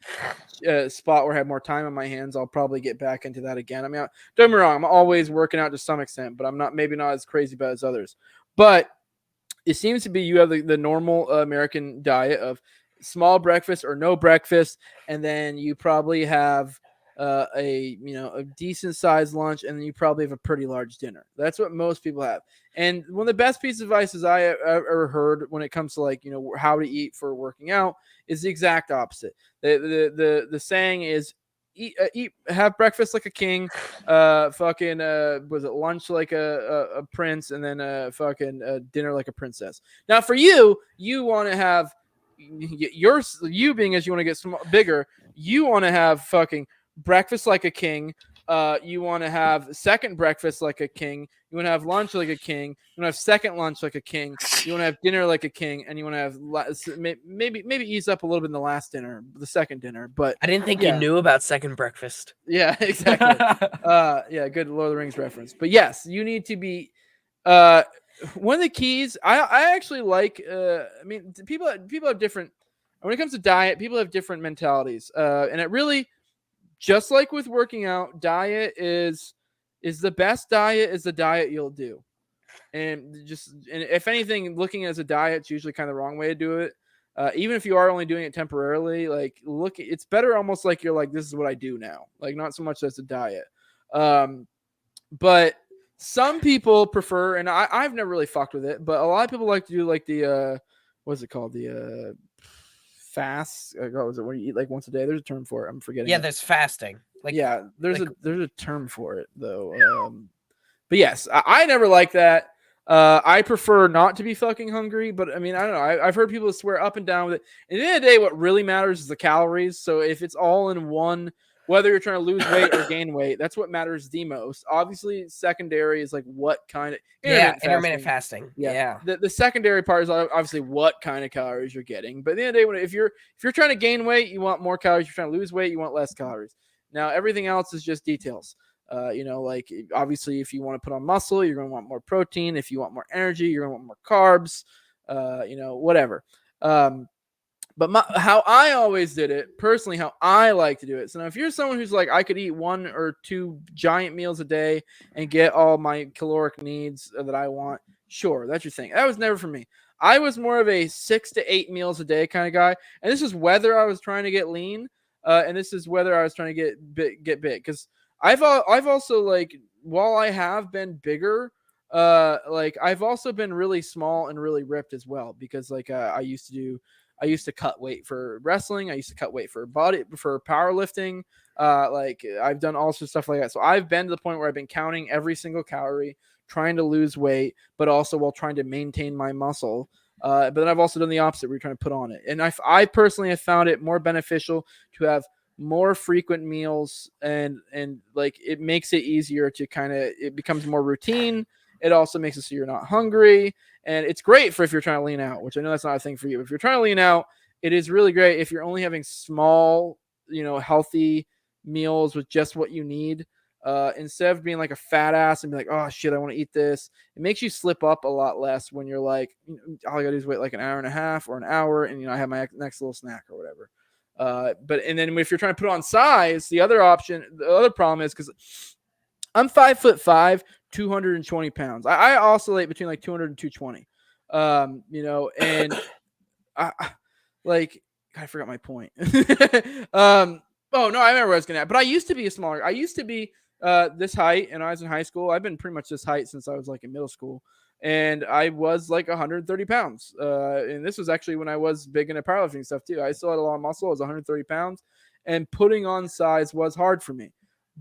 a spot where I have more time on my hands, I'll probably get back into that again. I mean, don't get me wrong, I'm always working out to some extent, but I'm not as crazy about as others. But it seems to be you have the normal American diet of small breakfast or no breakfast, and then you probably have a decent sized lunch, and then you probably have a pretty large dinner. That's what most people have. And one of the best pieces of advice I ever heard when it comes to like how to eat for working out is the exact opposite. The saying is have breakfast like a king, was it lunch like a prince, and then fucking dinner like a princess. Now for you want to have you being as you want to get bigger, you want to have fucking breakfast like a king. You want to have second breakfast like a king. You want to have lunch like a king. You want to have second lunch like a king. You want to have dinner like a king, and you want to have maybe ease up a little bit in the last dinner, the second dinner. But I didn't think you knew about second breakfast. Yeah, exactly. Yeah, good Lord of the Rings reference. But yes, you need to be. One of the keys I actually like. I mean, people have different. When it comes to diet, people have different mentalities, and it really. Just like with working out, diet is the best diet is the diet you'll do. And if anything, looking as a diet is usually kind of the wrong way to do it. Even if you are only doing it temporarily, like it's better almost like you're like, this is what I do now. Like not so much as a diet. But some people prefer, and I've never really fucked with it, but a lot of people like to do like the, what's it called? The, fast. What was it when you eat like once a day? There's a term for it. I'm forgetting. Yeah, there's fasting. Like yeah, there's a term for it though. But yes, I never like that. I prefer not to be fucking hungry, but I mean, I don't know. I've heard people swear up and down with it. At the end of the day, what really matters is the calories. So if it's all in one, whether you're trying to lose weight or gain weight, that's what matters the most. Obviously, secondary is like what kind of intermittent fasting. Yeah. The secondary part is obviously what kind of calories you're getting. But at the end of the day, if you're trying to gain weight, you want more calories. If you're trying to lose weight, you want less calories. Now everything else is just details. Like obviously, if you want to put on muscle, you're going to want more protein. If you want more energy, you're going to want more carbs. Whatever. But how I always did it, personally, how I like to do it. So now if you're someone who's like, I could eat 1 or 2 giant meals a day and get all my caloric needs that I want, sure, that's your thing. That was never for me. I was more of a 6 to 8 meals a day kind of guy. And this is whether I was trying to get lean, and this is whether I was trying to get big. Because I've also, like, while I have been bigger, like I've also been really small and really ripped as well. Because like I used to cut weight for wrestling. I used to cut weight for powerlifting. Like I've done all sorts of stuff like that. So I've been to the point where I've been counting every single calorie, trying to lose weight, but also while trying to maintain my muscle. But then I've also done the opposite where you're trying to put on it. And I personally have found it more beneficial to have more frequent meals and like it makes it easier to it becomes more routine. It also makes it so you're not hungry. And it's great for if you're trying to lean out, which I know that's not a thing for you. But if you're trying to lean out, it is really great if you're only having small, healthy meals with just what you need. Instead of being like a fat ass and be like, oh shit, I want to eat this. It makes you slip up a lot less when you're like, all I gotta do is wait like an hour and a half or an hour, and I have my next little snack or whatever. And then if you're trying to put on size, the other problem is because I'm 5'5", 220 pounds. I oscillate between like 200 and 220. And I forgot my point. Oh no, I remember what I was gonna add. But I used to be this height, and I was in high school. I've been pretty much this height since I was like in middle school. and I was like 130 pounds. And this was actually when I was big into powerlifting stuff too. I still had a lot of muscle. I was 130 pounds, and putting on size was hard for me.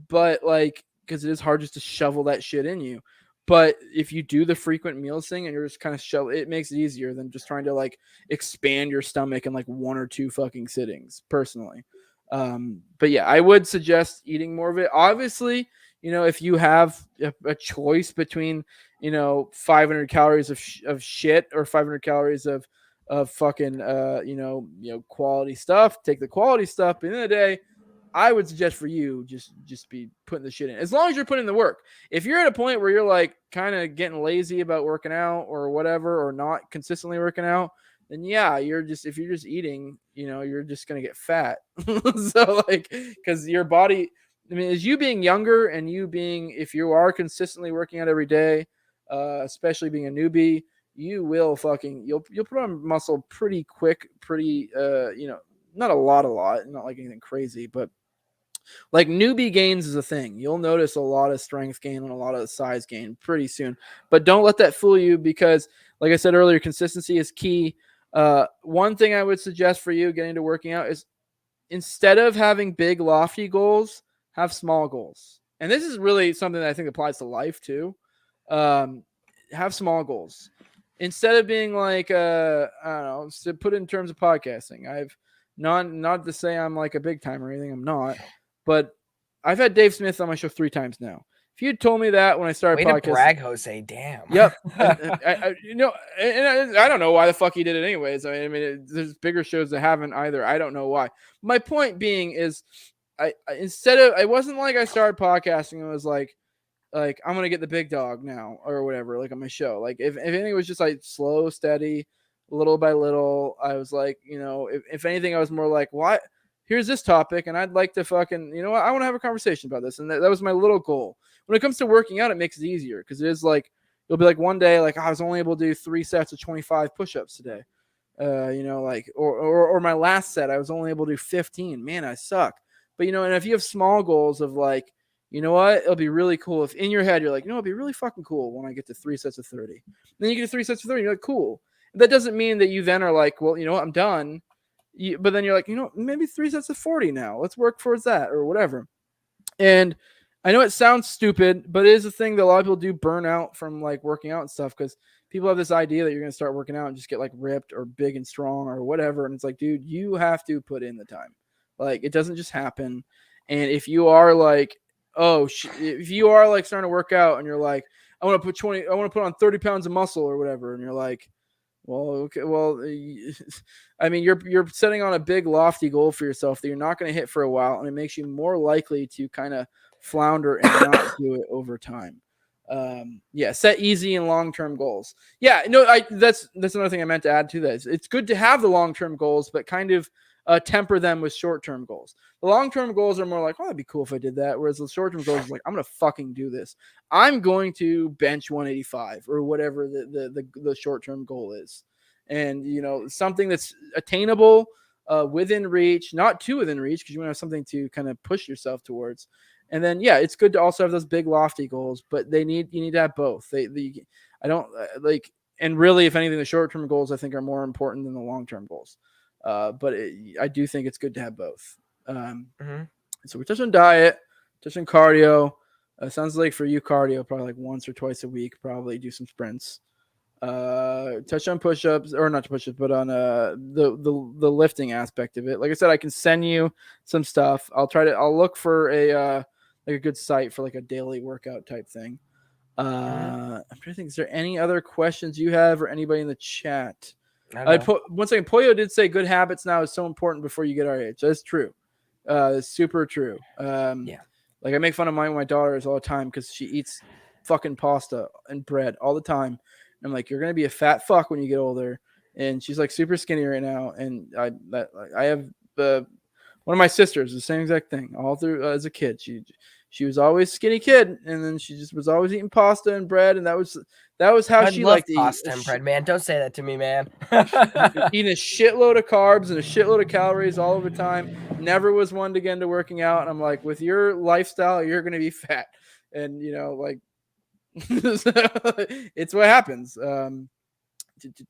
But like, because it is hard just to shovel that shit in you. But if you do the frequent meals thing and you're just kind of shovel, it makes it easier than just trying to like expand your stomach in like one or two fucking sittings. Personally, but yeah, I would suggest eating more of it. Obviously, if you have a choice between 500 calories of shit or 500 calories of fucking quality stuff, take the quality stuff. At the end of the day, I would suggest for you just be putting the shit in. As long as you're putting in the work. If you're at a point where you're like kind of getting lazy about working out or whatever, or not consistently working out, then yeah, if you're just eating, you're just gonna get fat. So like, because your body, I mean, as you being younger and you being, if you are consistently working out every day, especially being a newbie, you will you'll put on muscle pretty quick, pretty not a lot, not like anything crazy, but like newbie gains is a thing. You'll notice a lot of strength gain and a lot of size gain pretty soon. But don't let that fool you, because like I said earlier, consistency is key. One thing I would suggest for you getting into working out is, instead of having big lofty goals, have small goals. And this is really something that I think applies to life too. Um, have small goals. Instead of being like I don't know, to put it in terms of podcasting, I've not to say I'm like a big time or anything, I'm not, but I've had Dave Smith on my show 3 times now. If you told me that when I started Way to podcasting, brag, Jose. Damn. yep. And I don't know why the fuck he did it anyways. I mean, there's bigger shows that haven't either. I don't know why. My point being is, I wasn't like I started podcasting and was like I'm gonna get the big dog now or whatever, like on my show. Like if anything, it was just like slow, steady, little by little. I was like, if anything, I was more like, what? Here's this topic, and I'd like to fucking, what? I want to have a conversation about this, and that was my little goal. When it comes to working out, it makes it easier because it is like, you'll be like one day, like I was only able to do 3 sets of 25 push-ups today. Like, or my last set, I was only able to do 15. Man, I suck. But and if you have small goals of like, you know what, it'll be really cool if in your head you're like, it'll be really fucking cool when I get to 3 sets of 30. Then you get to 3 sets of 30, you're like, cool. That doesn't mean that you then are like, well, what, I'm done. But then you're like, maybe 3 sets of 40 now. Let's work towards that or whatever. And I know it sounds stupid, but it is a thing that a lot of people do burn out from like working out and stuff, because people have this idea that you're going to start working out and just get like ripped or big and strong or whatever. And it's like, dude, you have to put in the time. Like, it doesn't just happen. And if you are like, if you are like starting to work out and you're like, I want to put on 30 pounds of muscle or whatever, and you're like, well, okay, well, I mean, you're setting on a big lofty goal for yourself that you're not going to hit for a while, and it makes you more likely to kind of flounder and not do it over time. Yeah, set easy and long-term goals. Yeah, no, that's another thing I meant to add to that. It's good to have the long-term goals, but kind of temper them with short-term goals. The long-term goals are more like, oh, that'd be cool if I did that. Whereas the short-term goals is like, I'm gonna fucking do this. I'm going to bench 185 or whatever the short-term goal is, and something that's attainable, within reach, not too within reach, because you want to have something to kind of push yourself towards. And then yeah, it's good to also have those big lofty goals, but you need to have both. I don't like, and really, if anything, the short-term goals I think are more important than the long-term goals. But I do think it's good to have both. Mm-hmm. So we touched on diet, touched on cardio. Sounds like for you, cardio probably like once or twice a week. Probably do some sprints. Touch on push-ups, or not push-ups, but on the lifting aspect of it. Like I said, I can send you some stuff. I'll look for a like a good site for like a daily workout type thing. I'm trying to think, is there any other questions you have or anybody in the chat? Once again, Pollo did say good habits now is so important before you get our age. That's true. It's super true. Yeah. Like I make fun of my daughters all the time because she eats fucking pasta and bread all the time. And I'm like, you're gonna be a fat fuck when you get older. And she's like super skinny right now. And I have one of my sisters, the same exact thing all through as a kid. She was always skinny kid, and then she just was always eating pasta and bread, and that was how she liked to eat. Pasta and bread, man. Don't say that to me, man. Eating a shitload of carbs and a shitload of calories all over time. Never was one to get into working out. And I'm like, with your lifestyle, you're going to be fat. And like, So, it's what happens.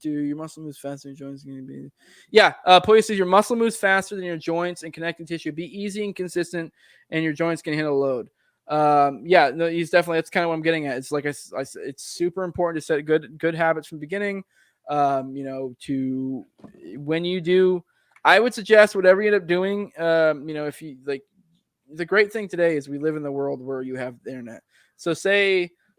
Do your muscle moves faster, your joints going to be. Yeah, Poya says your muscle moves faster than your joints and connective tissue. Be easy and consistent, and your joints can handle load. Yeah, no, he's definitely. That's kind of what I'm getting at. It's like it's super important to set good habits from the beginning. To when you do, I would suggest whatever you end up doing. If you like, the great thing today is we live in the world where you have the internet. So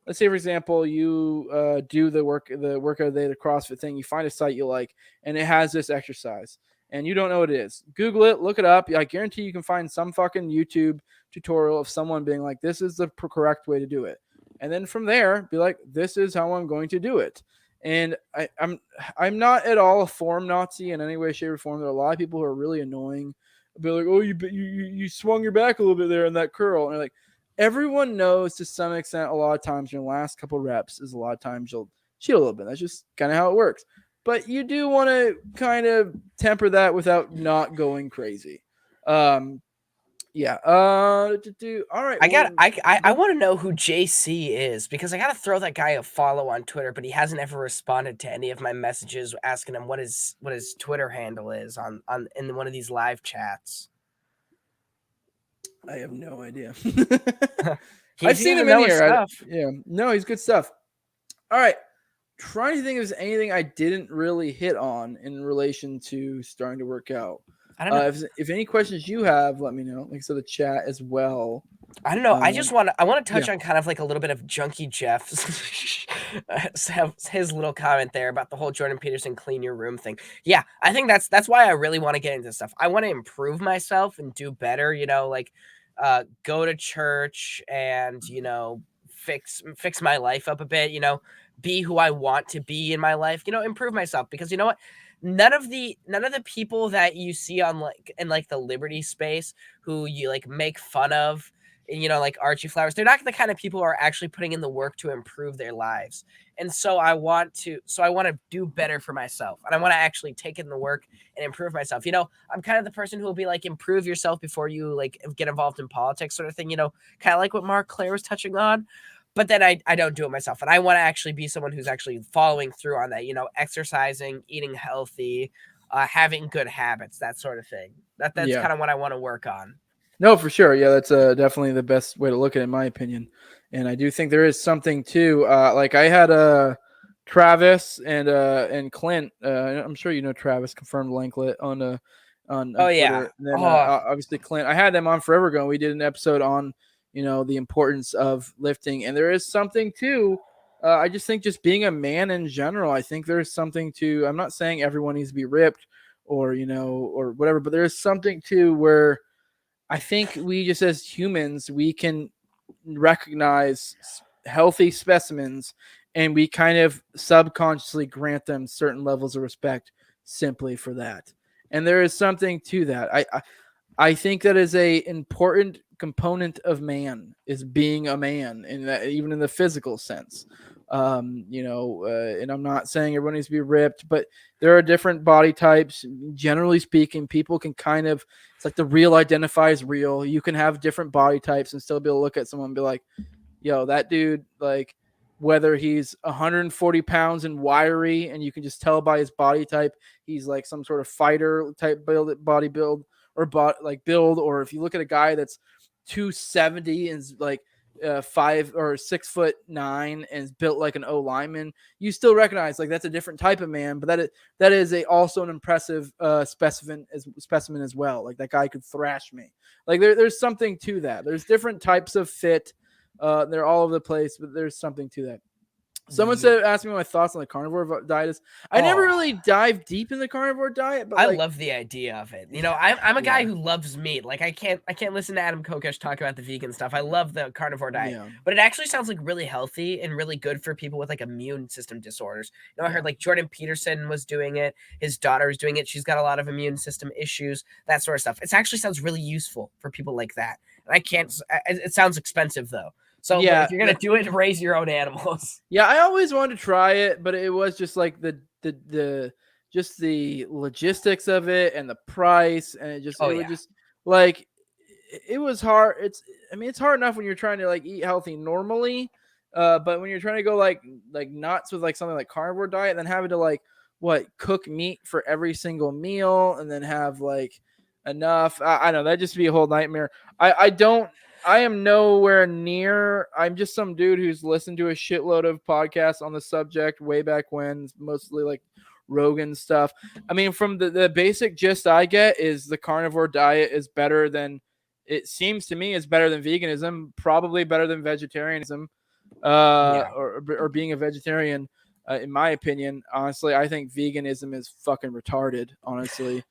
let's say for example you do the workout of the day, the CrossFit thing. You find a site you like, and it has this exercise, and you don't know what it is. Google it, look it up. I guarantee you can find some fucking YouTube tutorial of someone being like, "This is the correct way to do it," and then from there, be like, "This is how I'm going to do it." And I'm not at all a form Nazi in any way, shape, or form. There are a lot of people who are really annoying. Be like, "Oh, you swung your back a little bit there in that curl," and they're like, everyone knows to some extent a lot of times your last couple reps is a lot of times you'll cheat a little bit. That's just kind of how it works. But you do want to kind of temper that without not going crazy. Yeah. All right. Well, I want to know who JC is because I got to throw that guy a follow on Twitter, but he hasn't ever responded to any of my messages asking him what his Twitter handle is on in one of these live chats. I have no idea. I've He seen doesn't him in know his here. stuff. Yeah. No, he's good stuff. All right. Trying to think if there's anything I didn't really hit on in relation to starting to work out. I don't know. If any questions you have, let me know. Like I said, the chat as well. I don't know. I want to touch yeah. on kind of like a little bit of Junkie Jeff's his little comment there about the whole Jordan Peterson clean your room thing. Yeah, I think that's why I really want to get into stuff. I want to improve myself and do better, like go to church and, fix my life up a bit, be who I want to be in my life, improve myself because you know what? None of the people that you see on like in like the Liberty space who you like make fun of, like Archie Flowers, they're not the kind of people who are actually putting in the work to improve their lives. And so I want to do better for myself. And I want to actually take in the work and improve myself. I'm kind of the person who will be like, improve yourself before you like get involved in politics sort of thing, kind of like what Mark Claire was touching on. But then I don't do it myself. And I want to actually be someone who's actually following through on that, exercising, eating healthy, having good habits, that sort of thing. That's kind of what I want to work on. No, for sure. Yeah, that's definitely the best way to look at it, in my opinion. And I do think there is something too. Like I had Travis and Clint. I'm sure you know Travis, confirmed Lanklet on Oh Twitter. yeah. And then Oh, obviously Clint. I had them on forever ago. We did an episode on the importance of lifting, and there is something too. I just think just being a man in general. I think there's something to. I'm not saying everyone needs to be ripped or or whatever, but there is something to where I think we just as humans, we can recognize healthy specimens and we kind of subconsciously grant them certain levels of respect simply for that. And there is something to that. I think that is a important component of man is being a man, in that, even in the physical sense. And I'm not saying everyone needs to be ripped, but there are different body types. Generally speaking, people can kind of, it's like the real identifies real. You can have different body types and still be able to look at someone and be like, yo, that dude, like, whether he's 140 pounds and wiry, and you can just tell by his body type, he's like some sort of fighter type body build or build, or if you look at a guy that's 270 and is like 5 or 6'9" and is built like an O lineman, you still recognize like that's a different type of man, but that is also an impressive specimen as well. Like that guy could thrash me. Like there's something to that. There's different types of fit. They're all over the place, but there's something to that. Someone asked me my thoughts on the carnivore diet. I never really dive deep in the carnivore diet, but I like, love the idea of it. I'm a guy who loves meat. Like I can't listen to Adam Kokesh talk about the vegan stuff. I love the carnivore diet, but it actually sounds like really healthy and really good for people with like immune system disorders. I heard like Jordan Peterson was doing it. His daughter is doing it. She's got a lot of immune system issues, that sort of stuff. It actually sounds really useful for people like that. And I can't. It sounds expensive though. So if you're gonna do it, raise your own animals. Yeah, I always wanted to try it, but it was just like the just the logistics of it and the price, and it would just like it was hard. It's hard enough when you're trying to like eat healthy normally, But when you're trying to go like nuts with like something like Carnivore Diet, then having to like cook meat for every single meal and then have like enough, I don't know, that just be a whole nightmare. I don't. I am nowhere near. I'm just some dude who's listened to a shitload of podcasts on the subject way back when, mostly like Rogan stuff. I mean, from the basic gist I get is the carnivore diet is better than, it seems to me, is better than veganism, probably better than vegetarianism, Yeah. or being a vegetarian. In my opinion, honestly, I think veganism is fucking retarded. Honestly,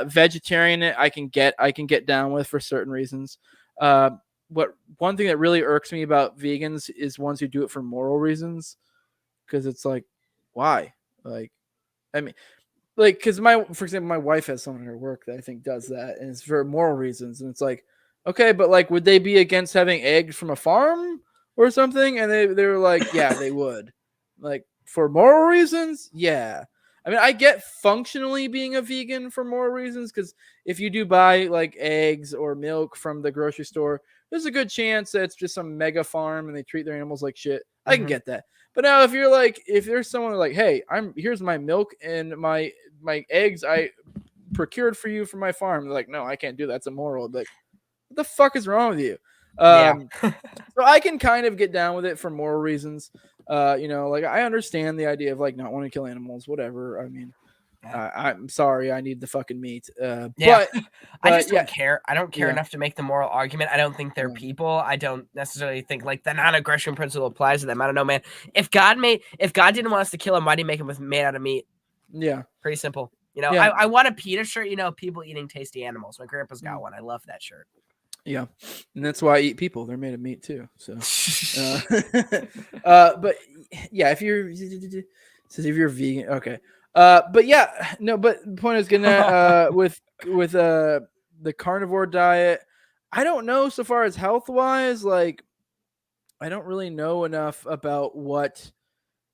vegetarian I can get down with for certain reasons. What One thing that really irks me about vegans is ones who do it for moral reasons, because it's like, why? Like, I mean, like, because for example, my wife has someone in her work that I think does that, and it's for moral reasons, and it's like, okay, but like, would they be against having eggs from a farm or something? And they were like, yeah, they would, like, for moral reasons, yeah. I mean, I get functionally being a vegan for moral reasons, because if you do buy like eggs or milk from the grocery store, there's a good chance that it's just some mega farm and they treat their animals like shit. I can Hmm. get that. But now if you're like, if there's someone like, hey, here's my milk and my eggs I procured for you from my farm, they're like, no, I can't do that. It's immoral. Like, what the fuck is wrong with you? Yeah. So I can kind of get down with it for moral reasons. Like, I understand the idea of like not wanting to kill animals, whatever. I mean, Yeah. I'm sorry, I need the fucking meat. Yeah. I But just yeah, don't care. I don't care yeah, enough to make the moral argument. I don't think they're yeah, people. I don't necessarily think like the non-aggression principle applies to them. I don't know, man. If God didn't want us to kill him, why'd he make him made out of meat? yeah, Pretty simple. yeah, I want a PETA shirt, people eating tasty animals. My grandpa's got mm, one. I love that shirt. yeah. And that's why I eat people. They're made of meat too. So, uh, but yeah, if you're says if you're vegan, okay. But yeah, no. But the point I was getting at, with the carnivore diet, I don't know so far as health wise. Like, I don't really know enough about what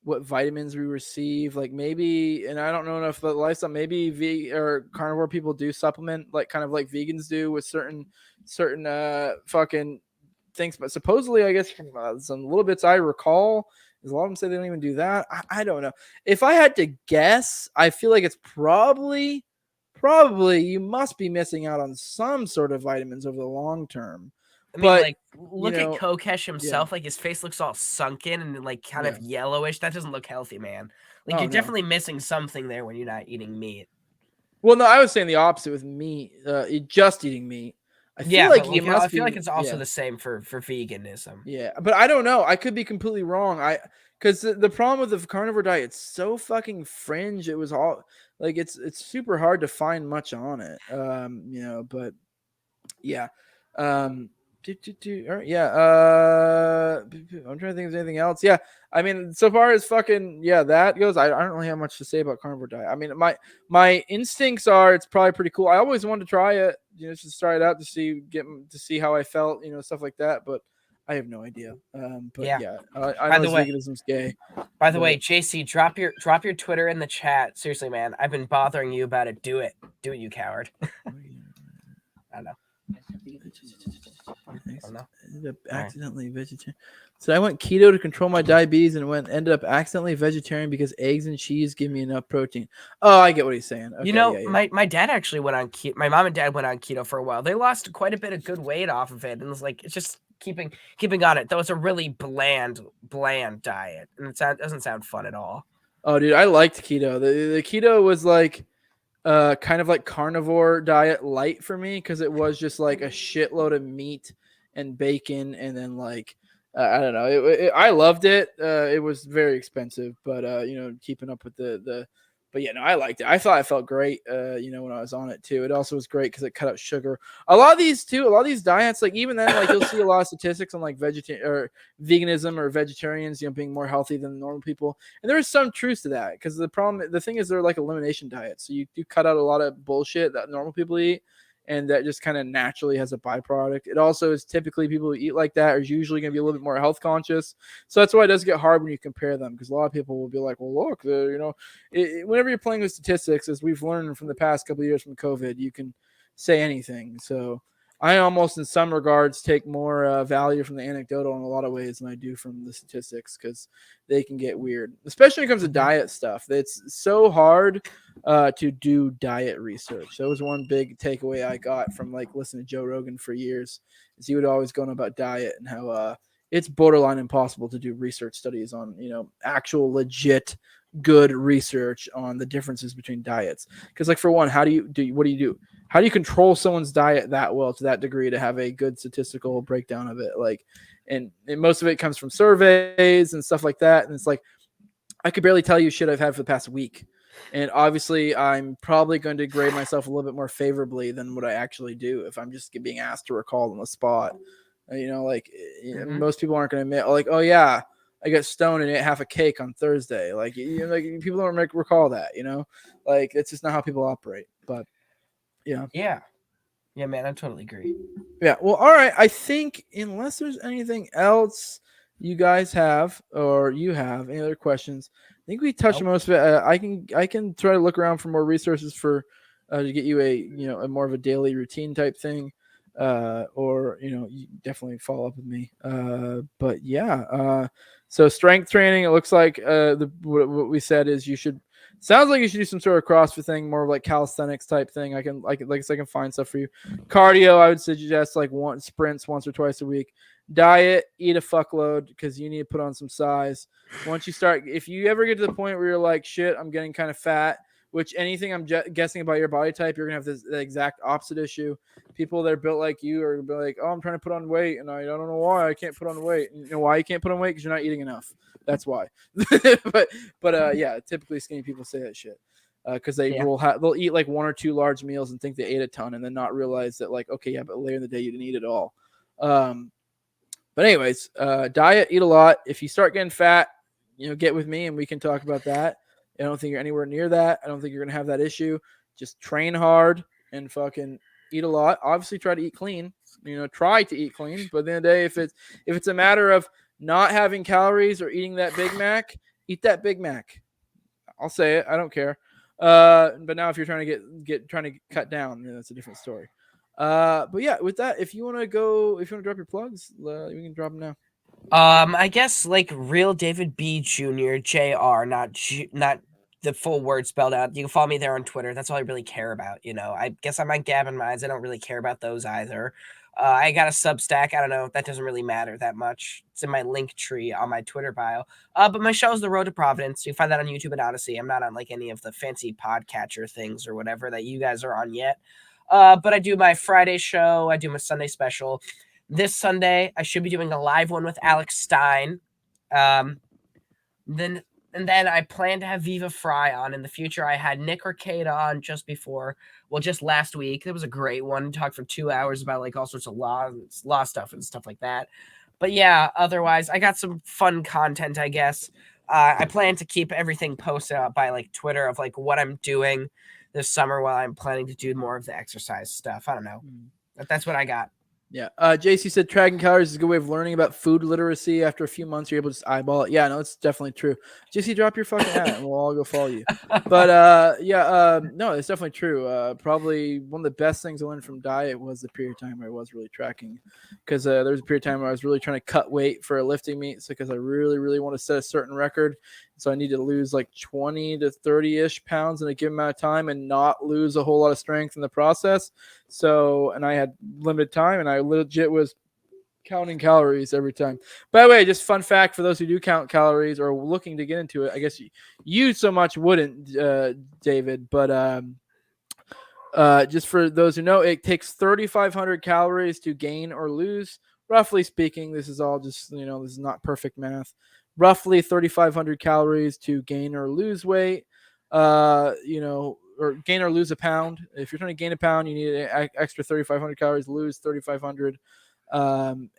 vitamins we receive. Like, maybe, and I don't know enough about the lifestyle. Maybe or carnivore people do supplement, like kind of like vegans do, with certain fucking things. But supposedly, I guess from some little bits I recall, is a lot of them say they don't even do that. I don't know. If I had to guess, I feel like it's probably you must be missing out on some sort of vitamins over the long term. I mean, But like, look at Kokesh yeah, himself. Like, his face looks all sunken and like kind yeah. of yellowish. That doesn't look healthy, man. Like, Oh you're no. definitely missing something there when you're not eating meat. Well, no, I was saying the opposite with meat. Just eating meat. I feel Yeah, like but you like, I must feel like be. it's also Yeah, the same for veganism. yeah, but I don't know. I could be completely wrong. Because the problem with the carnivore diet, it's so fucking fringe. It was all like, it's super hard to find much on it. But yeah. Um, all right, yeah. I'm trying to think of anything else. Yeah. I mean, so far as fucking, yeah, that goes, I don't really have much to say about carnivore diet. I mean, my instincts are it's probably pretty cool. I always wanted to try it, just try it out to see how I felt, stuff like that. But I have no idea. But Yeah. yeah, I By know the this way, veganism's gay, by the way, but JC, drop your Twitter in the chat. Seriously, man, I've been bothering you about it. Do it, you coward. I don't know. I don't know. ended up All right. accidentally vegetarian. So I went keto to control my diabetes and ended up accidentally vegetarian because eggs and cheese give me enough protein. Oh, I get what he's saying. Okay, yeah, yeah. My dad actually went on keto. My mom and dad went on keto for a while. They lost quite a bit of good weight off of it, and it's like it's just keeping on it. Though it's a really bland diet, and doesn't sound fun at all. Oh, dude, I liked keto. The keto was like kind of like carnivore diet light for me, because it was just like a shitload of meat and bacon, and then like I don't know. I loved it. It was very expensive, but keeping up with the. But yeah, no, I liked it. I thought I felt great. When I was on it too. It also was great because it cut out sugar. A lot of these diets, like even then, like you'll see a lot of statistics on like vegetarian or veganism or vegetarians, being more healthy than normal people. And there is some truth to that, because the thing is, they're like elimination diets. So you cut out a lot of bullshit that normal people eat, and that just kind of naturally has a byproduct. It also is typically people who eat like that are usually going to be a little bit more health conscious. So that's why it does get hard when you compare them, because a lot of people will be like, well, look, whenever you're playing with statistics, as we've learned from the past couple of years from COVID, you can say anything. So I almost in some regards take more value from the anecdotal in a lot of ways than I do from the statistics, because they can get weird, especially when it comes to diet stuff. It's so hard to do diet research. That was one big takeaway I got from like listening to Joe Rogan for years, is he would always go on about diet and how it's borderline impossible to do research studies on, actual legit good research on the differences between diets. Because like for one, what do you do? How do you control someone's diet that well to that degree to have a good statistical breakdown of it? Like, and most of it comes from surveys and stuff like that. And it's like, I could barely tell you shit I've had for the past week. And obviously, I'm probably going to grade myself a little bit more favorably than what I actually do if I'm just being asked to recall on the spot. Most people aren't going to admit, like, oh yeah, I got stoned and ate half a cake on Thursday. Like, people don't recall that. Like it's just not how people operate. But yeah. Yeah, man, I totally agree. Yeah. Well, all right. I think unless there's anything else you guys have or you have any other questions, I think we touched most of it. I can try to look around for more resources for to get you a more of a daily routine type thing, or you definitely follow up with me. But yeah. So strength training. It looks like what we said is you should. Sounds like you should do some sort of CrossFit thing, more of like calisthenics type thing. I can find stuff for you. Cardio, I would suggest like sprints once or twice a week. Diet, eat a fuckload because you need to put on some size. Once you start, if you ever get to the point where you're like, shit, I'm getting kind of fat, which anything I'm guessing about your body type, you're gonna have the exact opposite issue. People that are built like you are gonna be like, oh, I'm trying to put on weight, and I don't know why I can't put on weight. And you know why you can't put on weight? Because you're not eating enough. That's why. but yeah, typically skinny people say that shit because they'll eat like one or two large meals and think they ate a ton, and then not realize that like, okay, yeah, but later in the day you didn't eat it all. But anyways, diet, eat a lot. If you start getting fat, get with me and we can talk about that. I don't think you're anywhere near that. I don't think you're gonna have that issue. Just train hard and fucking eat a lot. Obviously, try to eat clean. Try to eat clean. But at the end of the day, if it's a matter of not having calories or eating that Big Mac, eat that Big Mac. I'll say it. I don't care. But now if you're trying to cut down, that's a different story. But yeah, with that, if you want to drop your plugs, you can drop them now. I guess like real David B. Jr. Jr. Not the full word spelled out. You can follow me there on Twitter. That's all I really care about. I guess I'm on Gavin Mines. I don't really care about those either. I got a Substack. I don't know. That doesn't really matter that much. It's in my link tree on my Twitter bio. But my show is The Road to Providence. You can find that on YouTube and Odyssey. I'm not on like any of the fancy podcatcher things or whatever that you guys are on yet. But I do my Friday show. I do my Sunday special. This Sunday, I should be doing a live one with Alex Stein. Then I plan to have Viva Fry on in the future. I had Nick Arcade on just last week. It was a great one. We talked for 2 hours about like all sorts of law stuff and stuff like that. But yeah, otherwise, I got some fun content, I guess. I plan to keep everything posted up by like Twitter of like what I'm doing this summer while I'm planning to do more of the exercise stuff. I don't know. But that's what I got. Yeah. JC said tracking calories is a good way of learning about food literacy. After a few months, you're able to just eyeball it. Yeah, no, it's definitely true. JC, drop your fucking hat and we'll all go follow you. But no, it's definitely true. Probably one of the best things I learned from diet was the period of time where I was really tracking, because there was a period of time where I was really trying to cut weight for a lifting meet, because I really, really want to set a certain record. So I need to lose like 20 to 30-ish pounds in a given amount of time and not lose a whole lot of strength in the process. And I had limited time, and I legit was counting calories every time. By the way, just fun fact for those who do count calories or looking to get into it, I guess you so much wouldn't, David, but just for those who know, it takes 3,500 calories to gain or lose. Roughly speaking, this is all just, this is not perfect math. Roughly 3,500 calories to gain or lose weight, or gain or lose a pound. If you're trying to gain a pound, you need an extra 3,500 calories, lose 3,500. And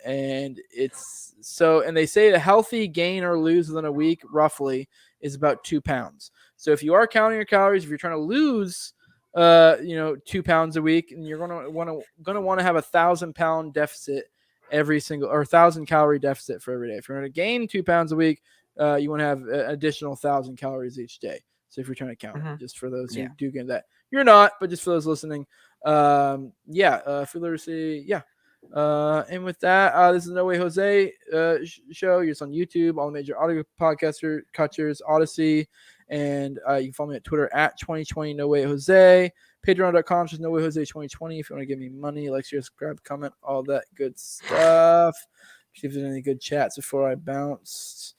they say a healthy gain or lose within a week roughly is about 2 pounds. So if you are counting your calories, if you're trying to lose 2 pounds a week, and you're gonna want to have 1,000-pound deficit every single, or 1,000 calorie deficit for every day. If you're going to gain 2 pounds a week, you want to have an additional 1,000 calories each day. So if you're trying to count it, just for those who do get that, You're not, but just for those listening, food literacy, yeah. And with that, this is No Way Jose show. You're on YouTube, all the major audio podcaster catchers, Odyssey, and you can follow me at Twitter at 2020 No Way Jose. Patreon.com just No Way Jose 2020 if you want to give me money, like, share, subscribe, comment, all that good stuff. See if there's any good chats before I bounced.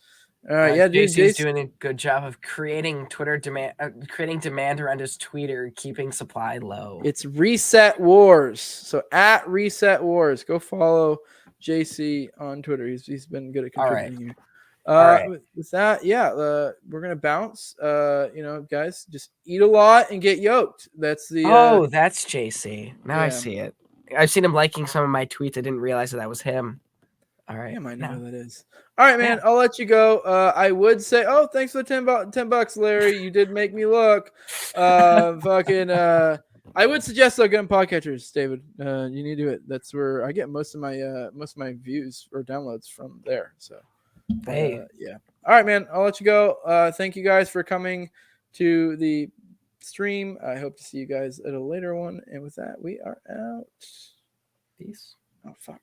All right, yeah, dude. JC's doing a good job of creating creating demand around his Twitter, keeping supply low. It's Reset Wars. So at Reset Wars, go follow JC on Twitter. He's been good at contributing here. With that, we're gonna bounce. Guys, just eat a lot and get yoked. That's the. That's JC. Now I see it. I've seen him liking some of my tweets. I didn't realize that was him. All right. Yeah, I might know who that is. All right, man. Yeah. I'll let you go. I would say, thanks for the $10, Larry. You did make me look. I would suggest though getting podcatchers, David. You need to do it. That's where I get most of my views or downloads from there. So, yeah. All right, man. I'll let you go. Thank you guys for coming to the stream. I hope to see you guys at a later one. And with that, we are out. Peace. Oh fuck.